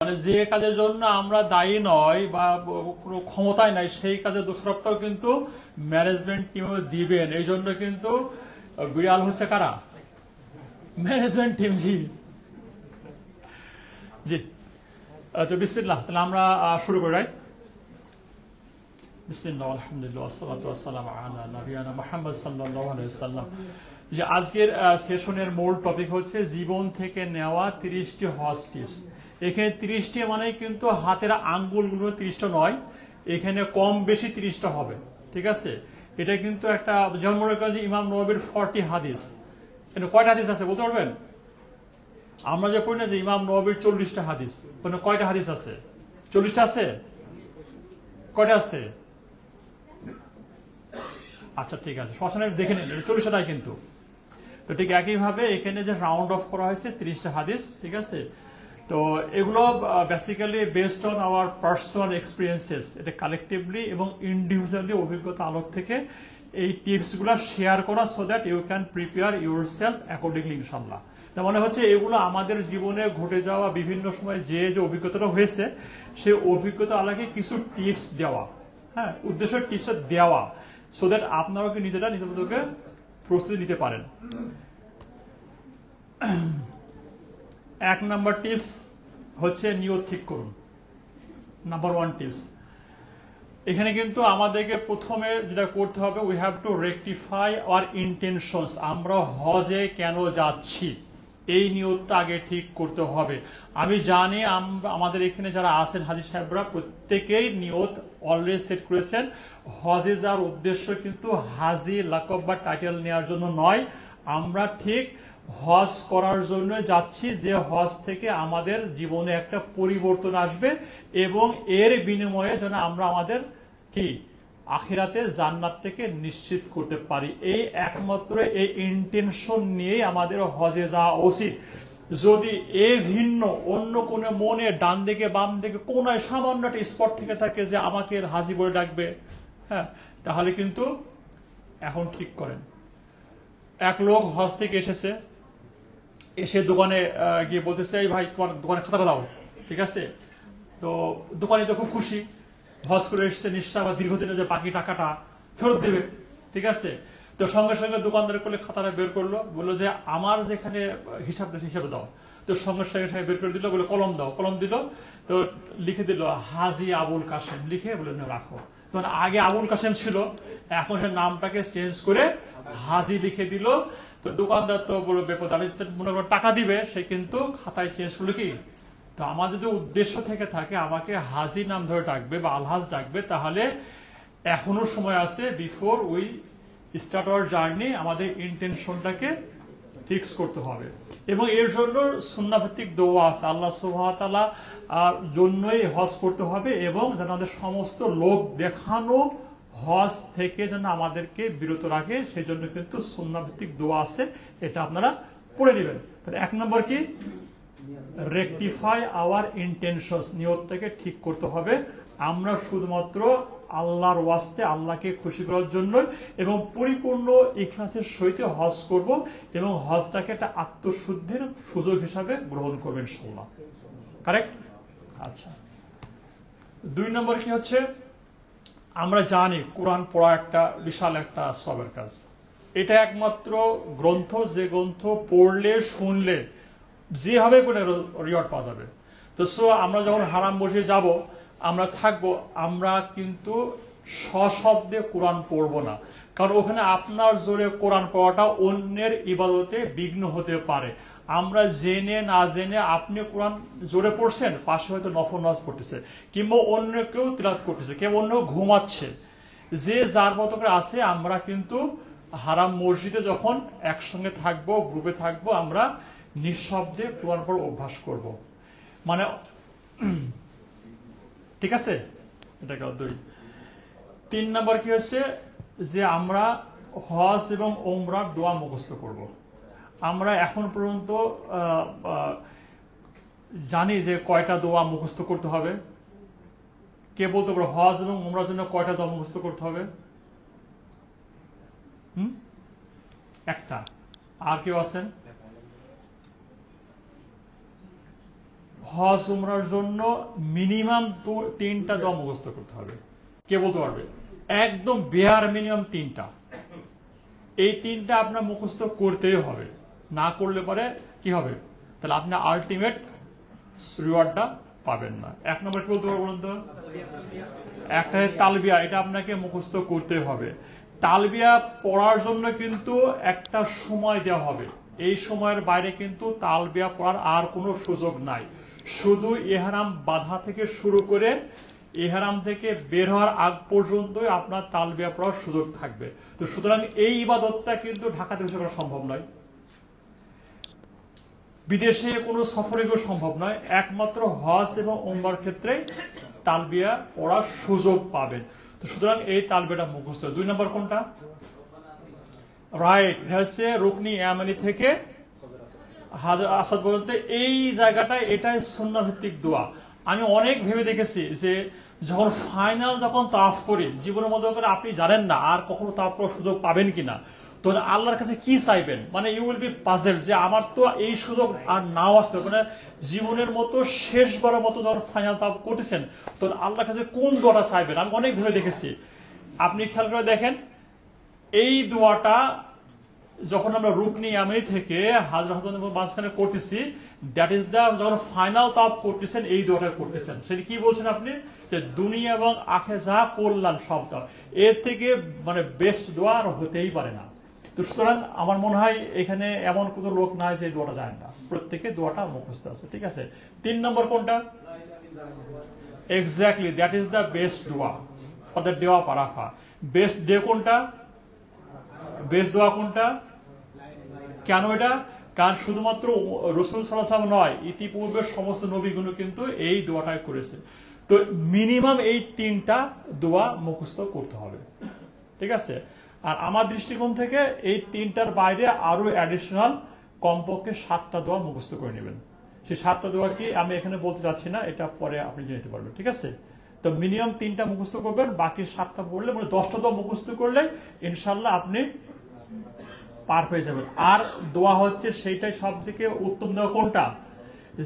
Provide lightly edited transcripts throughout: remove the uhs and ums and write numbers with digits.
মানে যে কাজের জন্য আমরা দায়ী নয় বা কোনো ক্ষমতায় নাই সেই কাজের দোষারোপটাও কিন্তু ম্যানেজমেন্ট টিম দিবেন। এই জন্য কিন্তু বিড়াল হচ্ছে কারা? Management team. জি জি। তো বিসমিল্লাহ, তাহলে আমরা শুরু করি। রাইট, বিসমিল্লাহ, আলহামদুলিল্লাহ, ওয়াসসালাতু ওয়াসসালামু আলা নবিয়িনা মুহাম্মদ সাল্লাল্লাহু আলাইহি ওয়াসাল্লাম। যে আজকের সেশনের মূল টপিক হচ্ছে জীবন থেকে নেওয়া 30টি হজ টিপস। এখানে 30টি মানে কিন্তু হাতের আঙ্গুলগুলো 30টা নয়, এখানে কম বেশি 30টা হবে। ঠিক আছে, এটা কিন্তু একটা, যেমন মনে করেন যে ইমাম নববীর 40 হাদিস, এটা কয়টা হাদিস আছে বলতে পারবেন? আমরা যে পড়ি না যে ইমাম নববীর 40টা হাদিস, মানে কয়টা হাদিস আছে? 40টা আছে? কয়টা আছে? আচ্ছা ঠিক আছে, শ্মশানের দেখে নিন, 40টাই কিন্তু। তো ঠিক একইভাবে এখানে যে রাউন্ড অফ করা হয়েছে 30টা হাদিস। ঠিক আছে, তো এগুলো basically based on our personal experiences, এটা কালেকটিভলি এবং ইন্ডিভিজুয়ালি অভিজ্ঞতা আলোক থেকে এই টিপসগুলো শেয়ার করা, so that you can prepare yourself accordingly ইনশাল্লাহ। তার মানে হচ্ছে এগুলো আমাদের জীবনে ঘটে যাওয়া বিভিন্ন সময় যে যে অভিজ্ঞতাটা হয়েছে সেই অভিজ্ঞতা আলোকে কিছু টিপস দেওয়া। হ্যাঁ, উদ্দেশ্য টিপস দেওয়া, সো দ্যাট আপনারাও কি নিজেরা নিজেদেরকে প্রস্তুতি নিতে পারেন। 1 নম্বর টিপস হচ্ছে নিয়ত ঠিক করুন। নাম্বার 1 টিপস, এখানে কিন্তু আমাদেরকে প্রথমে যেটা করতে হবে, we have to rectify our intentions. আমরা হজে কেন যাচ্ছি এই নিয়তটা আগে ঠিক করতে হবে। আমি জানি আমাদের এখানে যারা আছেন হাজী সাহেবরা প্রত্যেকেই নিয়ত অলরেডি সেট করেছেন। হজে যাওয়ার উদ্দেশ্য কিন্তু হাজি লাকব বা টাইটেল নেওয়ার জন্য নয়, আমরা ঠিক হজ করার জন্য যাচ্ছি, যে হজ থেকে আমাদের জীবনে একটা পরিবর্তন আসবে এবং এর বিনিময়ে যেন আমরা আমাদের কি আখিরাতে জান্নাতটাকে নিশ্চিত করতে পারি। এই একমাত্র এই ইন্টেনশন নিয়ে আমাদের হজে যাওয়া উচিত। যদি এ ভিন্ন অন্য কোনো মনে ডান দিকে বাম দিকে কোনায় সামান্য একটা স্পট থেকে থাকে যে আমাকে হাজি বলে ডাকবে, হ্যাঁ, তাহলে কিন্তু এখন ঠিক করেন। এক লোক হজ থেকে এসেছে, এসে দোকানে গিয়ে বলতেছে, এই ভাই তোমার দোকানে খাতাটা দাও। ঠিক আছে, তো দোকানি তো খুব খুশি, হজ করে এসছে, নিশ্চয় আবার দীর্ঘদিনে যে বাকি টাকাটা ফেরত দেবে। ঠিক আছে, তো সঙ্গে সঙ্গে দোকানদার করলে খাতাটা বের করলো, বললো যে আমার যেখানে হিসাবে দাও। তো সঙ্গে সঙ্গে বের করে দিল, বলে কলম দাও, কলম দিল, তো লিখে দিল হাজি আবুল কাসেম, লিখে বলে রাখো। তখন আগে আবুল কাসেম ছিল, এখন সে নামটাকে চেঞ্জ করে হাজি লিখে দিল। তো দোকানদার তো বললো বেপদ, আমি মনে করো টাকা দিবে, সে কিন্তু খাতায় চেঞ্জ করলো কি। তো আমার যদি উদ্দেশ্য থেকে থাকে আমাকে হাজি নাম ধরে ডাকবে বা আলহাজ ডাকবে, তাহলে এখনো সময় আছে, before we start our journey আমাদের ইন্টেনশনটাকে ফিক্স করতে হবে। এবং এর জন্য সুন্নাহ ভিত্তিক দোয়া আছে, আল্লাহ সুবহানাহু ওয়া তাআলা জন্যই হজ করতে হবে, এবং যেন আমাদের সমস্ত লোক দেখানো হজ থেকে যেন আমাদেরকে বিরত রাখে, সেই জন্য কিন্তু সুন্নাহ ভিত্তিক দোয়া আছে, এটা আপনারা পড়ে নেবেন। তাহলে 1 নম্বর কি, রেকটিফাই আওয়ার ইন্টেনশনস, নিয়তটাকে ঠিক করতে হবে। আমরা শুধুমাত্র আল্লাহর ওয়াস্তে, আল্লাহকে খুশি করার জন্য এবং পরিপূর্ণ ইখলাসের সহিত হজ করব, এবং হজটাকে একটা আত্মশুদ্ধির সুযোগ হিসাবে গ্রহণ করবেন ইনশাআল্লাহ। কারেক্ট? আচ্ছা, 2 নম্বর কি হচ্ছে, আমরা জানি কোরআন পড়া একটা বিশাল একটা সবের কাজ। এটা একমাত্র গ্রন্থ, যে গ্রন্থ পড়লে শুনলে যেভাবে করে রিওয়ার্ড পাওয়া যাবে। তো আমরা যখন হারাম বসে যাব, আমরা থাকবো, আমরা কিন্তু সশব্দে কোরআন পড়বো না, কারণ ওখানে আপনার জোরে কোরআন পড়াটা অন্যের ইবাদতে বিঘ্ন হতে পারে। আমরা জেনে না জেনে, আপনি কোরআন জোরে পড়ছেন, পাশে হয়তো নফল নামাজ পড়তেছে, কিংবা অন্য কেউ তিলাওয়াত করতেছে, কেউ অন্য ঘুমাচ্ছে, যে যার মতো করে আছে। আমরা কিন্তু হারাম মসজিদে যখন একসঙ্গে থাকবো, গ্রুপে থাকবো, আমরা নিঃশব্দে কোরআন পড়ার অভ্যাস করব। মানে ঠিক আছে, এটা গেল 2। 3 নম্বর কি হচ্ছে, যে আমরা হজ এবং ওমরার দোয়া মুখস্থ করব। আমরা এখন পর্যন্ত জানি যে কয়টা দোয়া মুখস্থ করতে হবে। কে বলতে পারো হজ এবং ওমরার জন্য কয়টা দোয়া মুখস্থ করতে হবে? একটা। আর কেউ আছেন? হজ উমরার জন্য মিনিমাম 3টা দোয়া মুখস্থ করতে হবে। কে বলতে পারবে? একদম বেয়ার মিনিমাম 3টা। এই 3টা আপনার মুখস্থ করতেই হবে, না করলে পরে কি হবে? তাহলে আপনি আলটিমেট রিওয়ার্ডটা পাবেন না। 1 নম্বর কি বলতে পারবো বলুন তো? একটা তালবিয়া, এটা আপনাকে মুখস্থ করতে হবে। তালবিয়া পড়ার জন্য কিন্তু একটা সময় দেওয়া হবে, এই সময়ের বাইরে কিন্তু তালবিয়া পড়ার আর কোনো সুযোগ নাই। শুধু ইহরাম বাঁধা থেকে শুরু করে ইহরাম থেকে বের হওয়ার আগ পর্যন্তই আপনার তালবিয়া পড়ার সুযোগ থাকবে। তো সুতরাং এই ইবাদতটা কিন্তু ঢাকাতে বসে করা সম্ভব নয়, বিদেশে কোনো সফরে গিয়ে সম্ভব নয়, একমাত্র হজ এবং উমরার ক্ষেত্রে তালবিয়া পড়ার সুযোগ পাবেন। তো সুতরাং এই তালবিয়াটা মুখস্থ। 2 নম্বর কোনটা? রাইট, এটা হচ্ছে রুকনি ইয়ামানি থেকে হাজার আসাদ পর্যন্ত এই জায়গাটায়, এটাই সুন্নাহ ভিত্তিক দোয়া। আমি অনেক ভেবে দেখেছি যে যখন ফাইনাল যখন তাওয়াফ করি জীবনের মধ্যে করে আপনি জানেন না আর কখনো তাওয়াফ করার সুযোগ পাবেন কিনা, তো আল্লাহর কাছে কি চাইবেন, মানে ইউ উইল বি পাজেল যে আমার তো এই সুযোগ আর নাও আসতে, মানে জীবনের মতো শেষবারের মতো যখন ফাইনাল তাওয়াফ করতেছেন তখন আল্লাহর কাছে কোন দোয়াটা চাইবেন। আমি অনেক ভেবে দেখেছি, আপনি খেয়াল করে দেখেন এই দোয়াটা যখন আমরা রুকনি ইয়ামানি থেকে হাজরা মাঝখানে করতেছি, দ্যাট ইজ দা যখন ফাইনাল তাওয়াফ করতেছেন এই দোয়াটা করতেছেন, সেটা কি বলছেন আপনি? যে দুনিয়া এবং আখিরাত যা কল্যাণ সব দাও, এর থেকে মানে বেস্ট দোয়া আর হতেই পারে না। তো সুতরাং আমার মনে হয় এখানে এমন কোনো লোক নাই যে দোয়াটা জানে না, প্রত্যেকে দোয়াটা মুখস্থ আছে। ঠিক আছে, 3 নম্বর কোনটা? Exactly, that is the best দোয়া for the day of Arafah. Best day কোনটা? বেস্ট দোয়া কোনটা? কেন এটা? কারণ শুধুমাত্র রাসূল সাল্লাল্লাহু আলাইহি ওয়াসাল্লাম নয়, ইতিপূর্বে সমস্ত নবীগুলো কিন্তু এই দোয়াটাই করেছে। তো মিনিমাম এই 3টা দোয়া মুখস্থ করতে হবে। ঠিক আছে, আর আমার দৃষ্টিকোণ থেকে এই 3টার বাইরে আরো অ্যাডিশনাল কমপক্ষে 7টা দোয়া মুখস্থ করে নেবেন। সেই 7টা দোয়া কি আমি এখানে বলতে চাচ্ছি না, এটা পরে আপনি জেনে নিতে পারবেন। ঠিক আছে, তো মিনিমাম 3টা মুখস্থ করবেন, বাকি 7টা পড়লে মানে 10টা দোয়া মুখস্থ করলে ইনশাল্লাহ আপনি পার হয়ে যাবেন। আর দোয়া হচ্ছে সেইটাই সব থেকে উত্তম দোয়া কোনটা?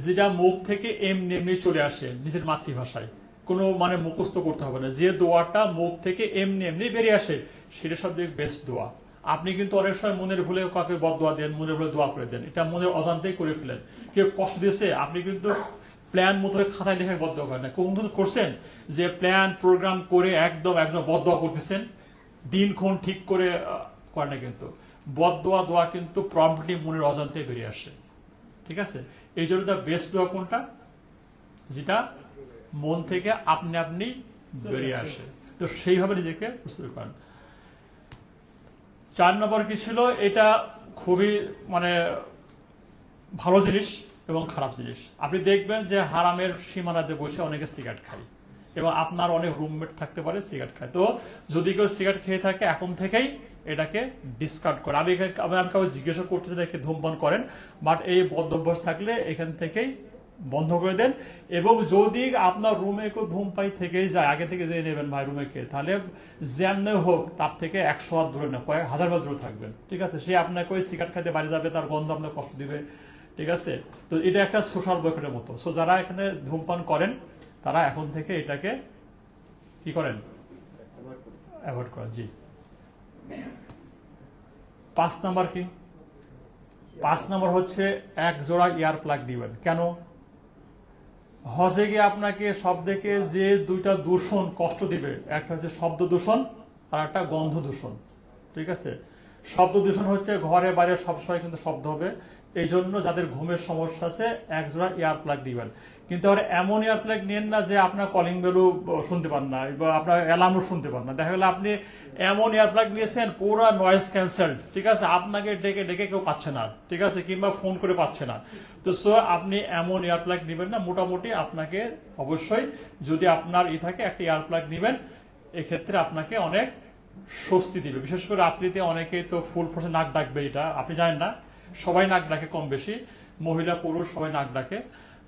যেটা মুখ থেকে এমনি এমনি চলে আসে নিজের মাতৃভাষায়, কোনো মানে মুখস্থ করতে হবে না, যে দোয়াটা মুখ থেকে এমনি এমনি বেরিয়ে আসে সেটা সব থেকে বেস্ট দোয়া। আপনি কিন্তু অনেক সময় মনের ভুলে কাউকে বদদোয়া দেন, মনের ভুলে দোয়া করে দেন, এটা মনের অজান্তেই করে ফেলেন। কেউ কষ্ট দিয়েছে, আপনি কিন্তু প্ল্যান মতো খাতায় লিখে বদদোয়া করেন না। কোন করছেন যে প্ল্যান প্রোগ্রাম করে একদম একদম বদদোয়া করতেছেন, দিনক্ষণ ঠিক করে করে না, কিন্তু বদদোয়া দোয়া কিন্তু প্রম্পটলি মনের অজান্তে বেরিয়ে আসে। ঠিক আছে, এই জন্য দ্য বেস্ট দোয়া কোনটা? যেটা মন থেকে আপনি আপনি বেরিয়ে আসে। তো সেইভাবে নিজেকে প্রস্তুত করেন। 4 নম্বর কি ছিল? এটা খুবই মানে ভালো জিনিস এবং খারাপ জিনিস। আপনি দেখবেন যে হারামের সীমানাতে বসে অনেকে সিগারেট খায় এবং আপনার অনেক রুমমেট থাকতে পারে সিগারেট খায়। তো যদি কেউ সিগারেট খেয়ে থাকে এখন থেকেই এটাকে ডিসকার্ড করে। আমি কাউকে জিজ্ঞাসা করতেছি এটাকে ধূমপান করেন, বাট এই বদ্ধভ্যাস থাকলে এখান থেকেই বন্ধ করে দেন। এবং যদি আপনার রুমে কেউ ধূমপাই থেকেই যায়, আগে থেকে জেনে নেবেন ভাই রুমে খেয়ে, তাহলে যেমন হোক তার থেকে 100 হাত দূরে না, কয়েক হাজার হাত দূরে থাকবেন। ঠিক আছে, সে আপনাকে ওই সিগারেট খাইতে বাড়ি যাবে, তার গন্ধ আপনার কষ্ট দিবে। ঠিক আছে, তো এটা একটা সোশ্যাল বয়কটের মতো। সো যারা এখানে ধূমপান করেন তারা এখন থেকে এটাকে কি করেন? অ্যাভয়েড করেন। জি। 5 নাম্বার কি? 5 নাম্বার হচ্ছে 1 জোড়া ইয়ার প্লাগ দিবেন। কেন? হজে গিয়ে আপনাকে সব থেকে যে 2টা দূষণ কষ্ট দিবে, একটা হচ্ছে শব্দ দূষণ আর একটা গন্ধ দূষণ। ঠিক আছে, শব্দ দূষণ হচ্ছে ঘরে বাইরে সবসময় কিন্তু শব্দ হবে, এই জন্য যাদের ঘুমের সমস্যা আছে 1 জোড়া ইয়ার প্লাগ দিবেন। কিন্তু আর এমন ইয়ার প্লাগ নেন না যে আপনার কলিং বেলও শুনতে পান না বা আপনার অ্যালার্মও শুনতে পান না। দেখা গেল আপনি এমন ইয়ার প্লাগ নিয়েছেন পুরো নয়েজ ক্যান্সেলড। ঠিক আছে, আপনাকে ডেকে ডেকে কেউ পাচ্ছে না। ঠিক আছে, কিংবা ফোন করে পাচ্ছে না। তো সো আপনি এমন ইয়ার প্লাগ নেবেন না। মোটামুটি আপনাকে অবশ্যই যদি আপনার থাকে একটা ইয়ার প্লাগ নেবেন, এক্ষেত্রে আপনাকে অনেক স্বস্তি দিবে। বিশেষ করে রাত্রিতে অনেকেই তো ফুল ফোর্সে নাক ডাকবে, এটা আপনি জানেন না, সবাই নাক ডাকে কম বেশি, মহিলা পুরুষ সবাই নাক ডাকে।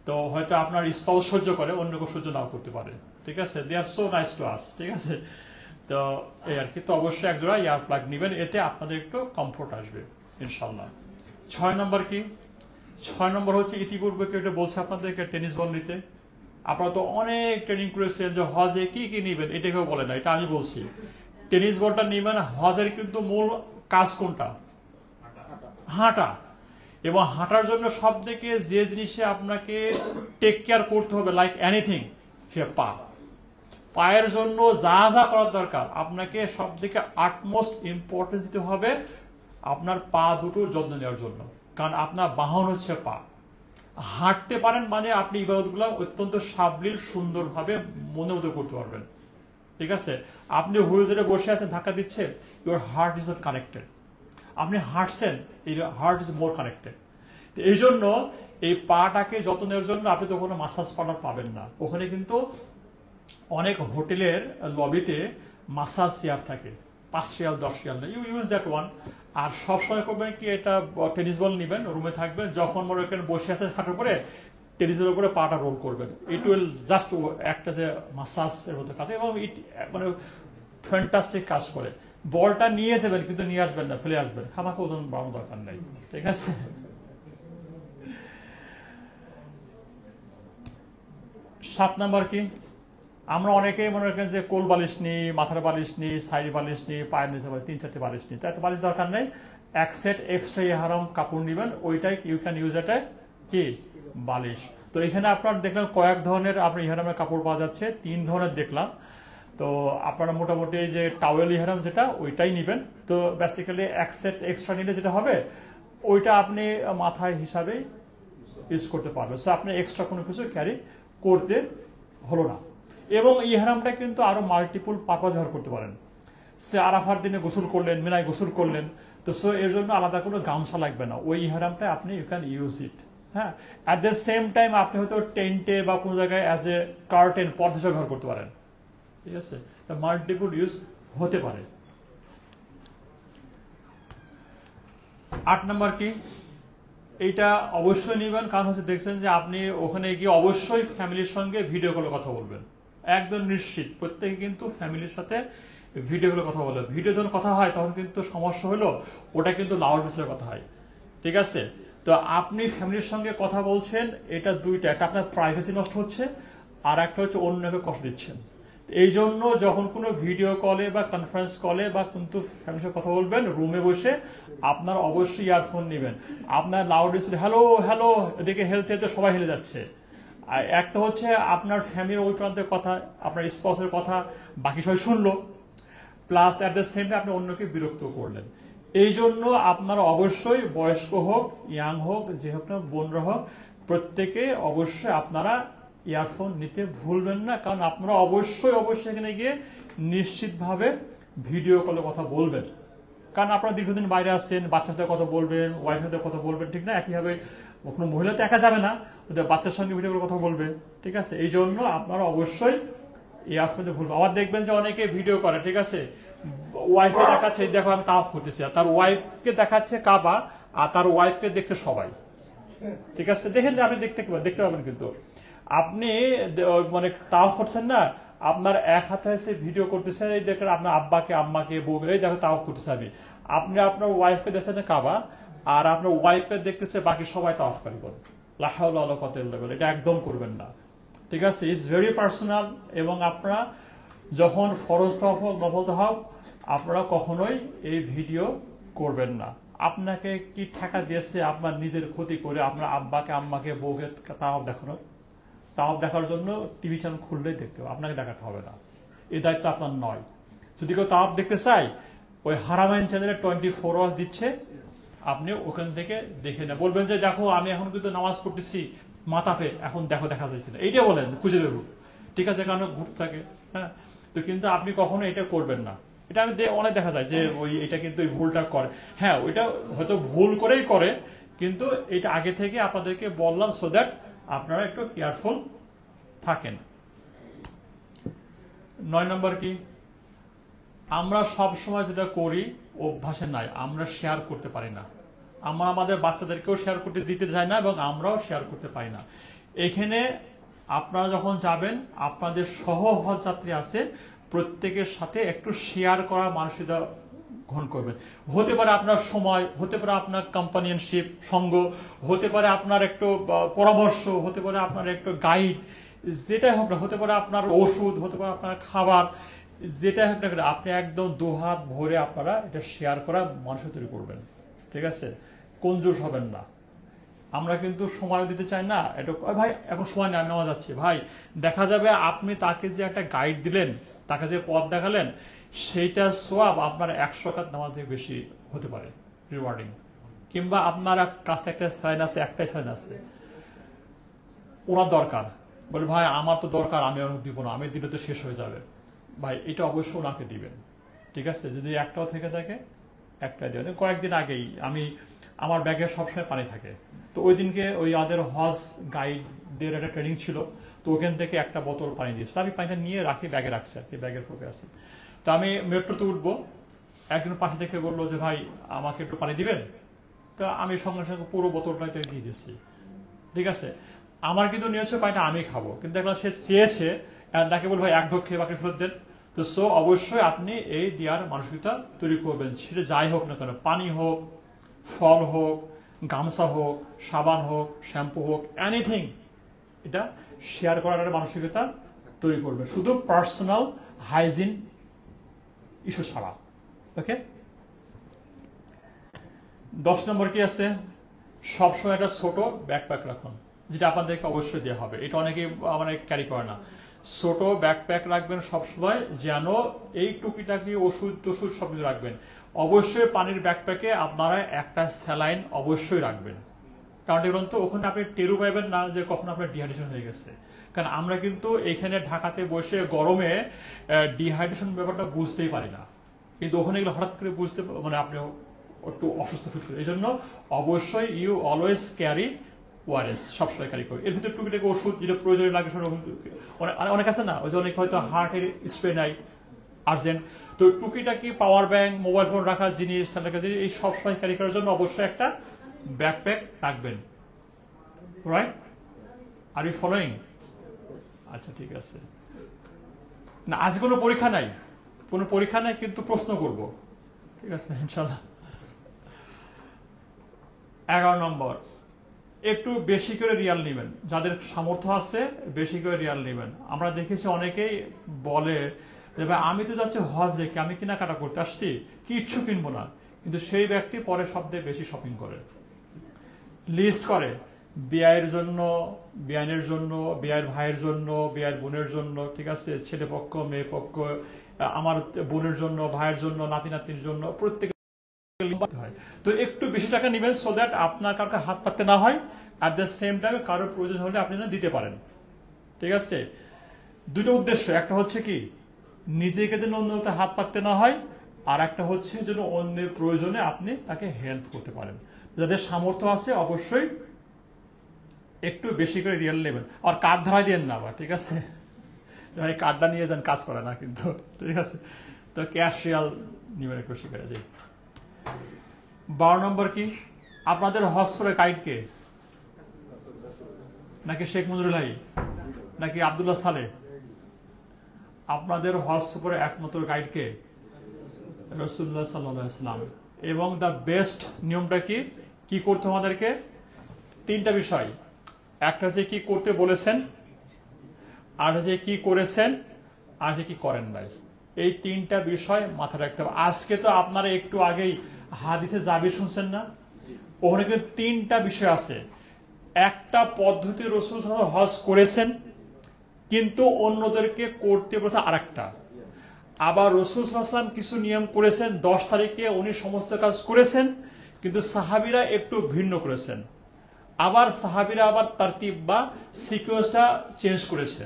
তো হয়তো আপনার স্পাউস সহ্য করে, অন্য কেউ সহ্য নাও করতে পারে। ঠিক আছে, দে আর সো নাইস টু আস। ঠিক আছে, তো এই আর কি। তো অবশ্যই 1 জোড়া ইয়ার প্লাগ নেবেন, এতে আপনাদের একটু কমফোর্ট আসবে ইনশাল্লাহ। 6 নম্বর কি? 6 নম্বর হচ্ছে ইতিপূর্বে কেউ এটা বলছে আপনাদেরকে টেনিস বল নিতে। আপনারা তো অনেক ট্রেনিং করেছেন যে হজে কি কি নিবেন, এটা কেউ বলে না, এটা আমি বলছি। টেনিস বলটা নিবেন। হজের কিন্তু মূল কাজ কোনটা? হাঁটা। এবং হাঁটার জন্য সব থেকে যে জিনিসে আপনাকে টেক কেয়ার করতে হবে লাইক এনিথিং, সে পা। পায়ের জন্য যা যা করার দরকার আপনাকে সব থেকে আটমোস্ট ইম্পর্টেন্স দিতে হবে আপনার পা দুটোর যত্ন নেওয়ার জন্য, কারণ আপনার বাহন হচ্ছে পা। হাঁটতে পারেন মানে আপনি ইবাদতগুলো অত্যন্ত সাবলীল সুন্দরভাবে মনের মতো করতে পারবেন। ঠিক আছে? আপনি হুইল চেয়ারে বসে আছেন, ধাক্কা দিচ্ছে, your heart is not connected. আপনি হাঁটছেন, হার্ট ইজ মোর কানেক্টেড। এই জন্য এই পাটাকে যত্নের জন্য আপনি তো কোনো মাসাজ পার্লার পাবেন না। ওখানে কিন্তু অনেক হোটেলের লবিতে মাসাজ চেয়ার থাকে, 5 রিয়াল 10 রিয়াল, ইউ ইউজ দ্যাট ওয়ান। আর সবসময় করবেন কি, এটা টেনিস বল নিবেন, রুমে থাকবেন, যখন মনে করেন বসে আছেন খাটের উপরে, টেনিসের উপরে পাটা রোল করবেন। ইট উইল জাস্ট একটা যে মাসাজ এর মতো কাজ, এবং ইট মানে ফ্যান্টাস্টিক কাজ করে। বলটা নিয়ে যাবেন কিন্তু নিয়ে আসবেন না, ফেলে আসবেন, খামাখা ওজন বাড়ানোর দরকার নেই। ঠিক আছে? 7 নাম্বার কি, আমরা অনেকেই মনে রাখেন যে কোল বালিশ নিই, মাথার বালিশ নিই, সাইড বালিশ নিই, পায়ের নিচে 3-4টি বালিশ নিই, তাই তো বালিশ দরকার নেই। এক সেট এক্সট্রা ইহারাম কাপড় নিবেন, ওইটাই ইউ ক্যান ইউজ এটা কি বালিশ। তো এখানে আপনার দেখলাম কয়েক ধরনের আপনার ইহারামের কাপড় পাওয়া যাচ্ছে, 3 ধরনের দেখলাম। তো আপনারা মোটামুটি যে টাওয়েল ইহারাম যেটা, ওইটাই নিবেন। তো বেসিক্যালি এক সেট এক্সট্রা নিলে যেটা হবে, ওইটা আপনি মাথায় হিসাবে ইউজ করতে পারবেন। সো আপনি এক্সট্রা কোনো কিছু ক্যারি করতে হলো না। এবং ইহরামটা কিন্তু আরো মাল্টিপল পারপাস ব্যবহার করতে পারেন। সে আরাফার দিনে গোসল করলেন, মিনায় গোসল করলেন, তো সো এর জন্য আলাদা কোনো গামছা লাগবে না, ওই ইহরামটা আপনি ইউ ক্যান ইউজ ইট। হ্যাঁ, অ্যাট দ্য সেম টাইম আপনি হয়তো টেন্টে বা কোনো জায়গায় অ্যাজ এ কার্টেন পর্দা হিসেবে ব্যবহার করতে পারেন। ঠিক আছে? মাল্টিপল ইউজ হতে পারে। 8 নাম্বার কি, এইটা অবশ্যই নিবেন, কারণ হচ্ছে দেখছেন যে আপনি ওখানে গিয়ে অবশ্যই ফ্যামিলির সঙ্গে ভিডিও কলে কথা বলবেন, একদম নিশ্চিত। প্রত্যেকে কিন্তু ফ্যামিলির সাথে ভিডিও কলে কথা বলবেন। ভিডিও যখন কথা হয় তখন কিন্তু সমস্যা হলো, ওটা কিন্তু লাউড ভয়েসে কথা হয়। ঠিক আছে? তো আপনি ফ্যামিলির সঙ্গে কথা বলছেন, এটা দুইটা, একটা আপনার প্রাইভেসি নষ্ট হচ্ছে, আর একটা হচ্ছে অন্যকে কষ্ট দিচ্ছেন। এই জন্য যখন কোনো ভিডিও কলে বা কনফারেন্স কলে বা কিন্তু ফ্যামিলির সাথে কথা বলবেন, রুমে বসে আপনার অবশ্যই ইয়ারফোন নেবেন। আপনার লাউড স্পিকার হ্যালো হ্যালো, এদিকে হেলতে হেলতে সবাই হেলে যাচ্ছে। আর একটা হচ্ছে আপনার ফ্যামিলির ওই প্রান্তের কথা, আপনার স্পৌসের কথা বাকি সবাই শুনলো, plus at the same time আপনি অন্যকে বিরক্ত করলেন। এই জন্য আপনারা অবশ্যই, বয়স্ক হোক, ইয়াং হোক, যে হোক না, বোনরা হোক, প্রত্যেকে অবশ্যই আপনারা ইয়ারফোন নিতে ভুলবেন না, কারণ আপনারা অবশ্যই অবশ্যই এখানে গিয়ে নিশ্চিতভাবে ভিডিও কলে কথা বলবেন। কারণ আপনারা দীর্ঘদিন বাইরে আসছেন, বাচ্চার সাথে কথা বলবেন, ওয়াইফের সাথে কথা বলবেন, ঠিক না? একইভাবে কোনো মহিলা তো একা যাবে না, ওদের বাচ্চার সঙ্গে ভিডিও করে কথা বলবে। ঠিক আছে? এই জন্য আপনারা অবশ্যই ইয়ারফোন দিয়ে ভুলবেন। আবার দেখবেন যে অনেকে ভিডিও করে, ঠিক আছে, ওয়াইফে দেখাচ্ছে দেখো আমি তাওয়াফ করতেছি, আর তার ওয়াইফকে দেখাচ্ছে কাবা, আর তার ওয়াইফকে দেখছে সবাই। ঠিক আছে? দেখেন যে আপনি দেখতে পাবেন, কিন্তু আপনি মানে তাওয়াফ করছেন না, আপনার এক হাতে এসে ভিডিও করতেছেন, এই দেখেন আপনার আব্বাকে, আম্মাকে, বউকে, এই দেখো তাওয়াফ করতেছে আমি। আপনি আপনার ওয়াইফকে দেখছেন কাবা, আর আপনার ওয়াইফকে দেখতেছে বাকি সবাই তাওয়াফ করেন। লা হাওলা ওয়ালা কুওয়াতা ইল্লা বিল্লাহ, এটা একদম করবেন না। ঠিক আছে? It's very personal. এবং আপনারা যখন ফরজ তাওয়াফ হোক, নফল তাওয়াফ, আপনারা কখনোই এই ভিডিও করবেন না। আপনাকে কি ঠেকা দিয়েছে আপনার নিজের ক্ষতি করে আপনার আব্বাকে, আম্মাকে, বউকে তাওয়াফ দেখানো? তাওয়াফ দেখার জন্য টিভি চ্যানেল খুললেই দেখতে হবে, আপনাকে দেখাতে হবে না। এই দায়িত্ব আপনার নয়। যদি কেউ তাওয়াফ দেখতে চাই, ওই হারামাইন চ্যানেলে 24 আওয়ার্স দিচ্ছে, আপনি ওখান থেকে দেখে নেন। বলবেন যে দেখো আমি এখন কিন্তু নামাজ পড়তেছি মাতাপে, এখন দেখো দেখা যায় কিনা, এইটা বলেন, খুঁজে দেবো। ঠিক আছে? কারণ ঘুরতে থাকে। হ্যাঁ, তো কিন্তু আপনি কখনো এটা করবেন না। এটা আমি অনেক দেখা যায় যে ওই এটা কিন্তু ওই ভুলটা করে। হ্যাঁ, ওইটা হয়তো ভুল করেই করে, কিন্তু এটা আগে থেকে আপনাদেরকে বললাম, সো দ্যাট আপনারা একটু কেয়ারফুল থাকেন। 9 নম্বর কি, আমরা সব সময় যেটা করি অভ্যাসে নাই, আমরা শেয়ার করতে পারি না। আমরা আমাদের বাচ্চাদেরকেও শেয়ার করতে দিতে চাই না, এবং আমরাও শেয়ার করতে পারি না। এখানে আপনারা যখন যাবেন, আপনাদের সহ হজ যাত্রী আছে, প্রত্যেকের সাথে একটু শেয়ার করা মানসিকতা গ্রহণ করবেন। হতে পারে আপনার সময়, হতে পারে আপনার কম্পানিয়নশিপ সঙ্গ, হতে পারে আপনার একটু পরামর্শ, হতে পারে আপনার একটু গাইড, যেটাই হোক না, হতে পারে আপনার ওষুধ, হতে পারে আপনার খাবার, যেটাই হোক না কেন আপনি একদম দুহাত ভরে আপনারা এটা শেয়ার করা মানুষ তৈরি করবেন। ঠিক আছে, কঞ্জুস হবেন না। আমরা কিন্তু সময় দিতে চাই না, এটা ভাই এখন সময় নেওয়া যাচ্ছে, ভাই দেখা যাবে আপনি তাকে যে একটা গাইড দিলেন, তাকে যে পথ দেখালেন, সেইটা সোয়াব আপনার 100 রাকাত নামাজ থেকে বেশি হতে পারে রিওয়ার্ডিং। কিংবা আপনার কাছে একটা সাইন আছে, একটাই সাইন আছে, ওনার দরকার, বলে ভাই আমার তো দরকার, আমি আর দিব না, আমি দিলে তো শেষ হয়ে যাবে, ভাই এটা অবশ্যই ওনাকে দিবেন। ঠিক আছে, যদি একটাও থেকে থাকে একটাই দিবেন। কয়েকদিন আগেই আমার ব্যাগে সবসময় পানি থাকে, তো ওই দিনকে ওই আমাদের হজ গাইডদের একটা ট্রেনিং ছিল, তো ওখান থেকে একটা বোতল পানি দিয়েছিল, আমি পানিটা নিয়ে রাখি, ব্যাগে রাখছি আর কি, ব্যাগের পকে আছে। তো আমি মেট্রোতে উঠবো, একজন পাশে থেকে বললো যে ভাই আমাকে একটু পানি দিবেন, তো আমি সঙ্গে সঙ্গে পুরো বোতলটা দিয়ে দিয়েছি। ঠিক আছে, আমার কিন্তু নিয়েছে পানিটা আমি খাবো, কিন্তু দেখলাম সে চেয়েছে, তাকে বলবো ভাই এক ঢোক খেয়ে বাকি ফেরত দেন। তো সো অবশ্যই আপনি এই দেওয়ার মানসিকতা তৈরি করবেন, সেটা যাই হোক না কেন, পানি হোক, ফল হোক, গামছা হোক, সাবান হোক, শ্যাম্পু হোক, এনিথিং, এটা শেয়ার করার একটা মানসিকতা তৈরি করবে, শুধু পার্সোনাল হাইজিন ইস্যু ছাড়া। ওকে, 10 নম্বর কি আছে, সবসময় একটা ছোট ব্যাকপ্যাক রাখুন, যেটা আপনাদেরকে অবশ্যই দেওয়া হবে, এটা অনেকেই ক্যারি করে না। ছোট ব্যাকপ্যাক রাখবেন সবসময়, যেন এই টুকিটাকি ওষুধ টষুধ সবকিছু রাখবেন। অবশ্যই পানির ব্যাকপ্যাকে আপনারা একটা স্যালাইন অবশ্যই রাখবেন, কারণ দেখুন তো ওখানে আপনি টেরু পাইবেন না যে কখন আপনার ডিহাইড্রেশন হয়ে গেছে। কারণ আমরা কিন্তু এখানে ঢাকাতে বসে গরমে ডিহাইড্রেশন ব্যাপারটা বুঝতেই পারি না, কিন্তু ওখানে এগুলো হঠাৎ করে বুঝতে আপনি একটু অসুস্থ ফিল করেন। এই জন্য অবশ্যই ইউ অলওয়েজ ক্যারি ওয়ারেস, সবসময় ক্যারি করি। এর ভিতরে টুকিটাকি ওষুধ যেটা প্রয়োজনীয় লাগে, অনেক আছে না, ওই যে অনেক হয়তো হার্টের স্প্রে নাই আর্জেন্ট, তো টুকিটাকি পাওয়ার ব্যাংক, মোবাইল ফোন রাখার জিনিস, এই সবসময় ক্যারি করার জন্য অবশ্যই একটা ব্যাকপ্যাক রাখবেন। Right, are you following? আচ্ছা ঠিক আছে, না আজ কোনো পরীক্ষা নাই, কোনো পরীক্ষা নাই, কিন্তু প্রশ্ন করব, ঠিক আছে ইনশাল্লাহ। 11 নম্বর, একটু বেশি করে রিয়াল নেবেন, যাদের সামর্থ্য আছে বেশি করে রিয়াল নেবেন। আমরা দেখেছি অনেকেই বলে যে ভাই আমি তো যাচ্ছি হজে, আমি কেনাকাটা করতে আসছি, কিচ্ছু কিনবো না, কিন্তু সেই ব্যক্তি পরে সবচেয়ে বেশি শপিং করে, লিস্ট করে বিয়ের জন্য, বিয়ানের জন্য, বিয়ের ভাইয়ের জন্য, বিয়ের বোনের জন্য, ঠিক আছে, ছেলে পক্ষ মেয়ে পক্ষ, আমার বোনের জন্য, ভাইয়ের জন্য, নাতি নাতির জন্য, প্রত্যেক হয়। তো একটু বেশি টাকা নেবেন, সো দ্যাট আপনার কাউকে হাত পাততে না হয়, অ্যাট দ্য সেম টাইম কারোর প্রয়োজন হলে আপনি দিতে পারেন। ঠিক আছে, দুটো উদ্দেশ্য, একটা হচ্ছে কি নিজেকে যেন অন্য হাত পাততে না হয়, আর একটা হচ্ছে যেন অন্যের প্রয়োজনে আপনি তাকে হেল্প করতে পারেন। যাদের সামর্থ্য আছে অবশ্যই একটু বেশি করে রিয়েল নেবেন, আর কার্ড ধরাই দিয়েন না আবার, ঠিক আছে, ভাই কার্ডটা নিয়ে যান, কাজ করে না কিন্তু, ঠিক আছে, তো ক্যাশ রিয়াল নেবেন একটু শিখে যাই। 12 নম্বর কি, আপনাদের হজ করে গাইড কে, নাকি শেখ মুজিবুল হাই, নাকি আব্দুল্লাহ সালে? আপনাদের হজ সফরে একমাত্র গাইড কে? রাসূলুল্লাহ সাল্লাল্লাহু আলাইহি ওয়াসাল্লাম। এবং দ্য বেস্ট নিয়মটা কি করতে আমাদেরকে? 3টা বিষয়, একটা হচ্ছে কি করতে বলেছেন, আর হচ্ছে কি করেছেন, আর হচ্ছে কি করেন নাই। এই 3টা বিষয় মাথায় রাখতে হবে। আজকে তো আপনারা একটু আগেই হাদিসে জাবির শুনছেন না, ওখানে কিন্তু 3টা বিষয় আছে। একটা পদ্ধতি রাসূল সাল্লাল্লাহু আলাইহি ওয়াসাল্লাম হজ করেছেন, কিন্তু অন্যদেরকে করতে বলেছে আরেকটা। আবার রাসূল সাল্লাল্লাহু আলাইহি ওয়াসাল্লাম কিছু নিয়ম করেছেন, 10 তারিখে উনি সমস্ত কাজ করেছেন, কিন্তু সাহাবীরা একটু ভিন্ন করেছেন। আবার সাহাবীরা আবার তারতিব বা সিকোয়েন্সটা চেঞ্জ করেছে।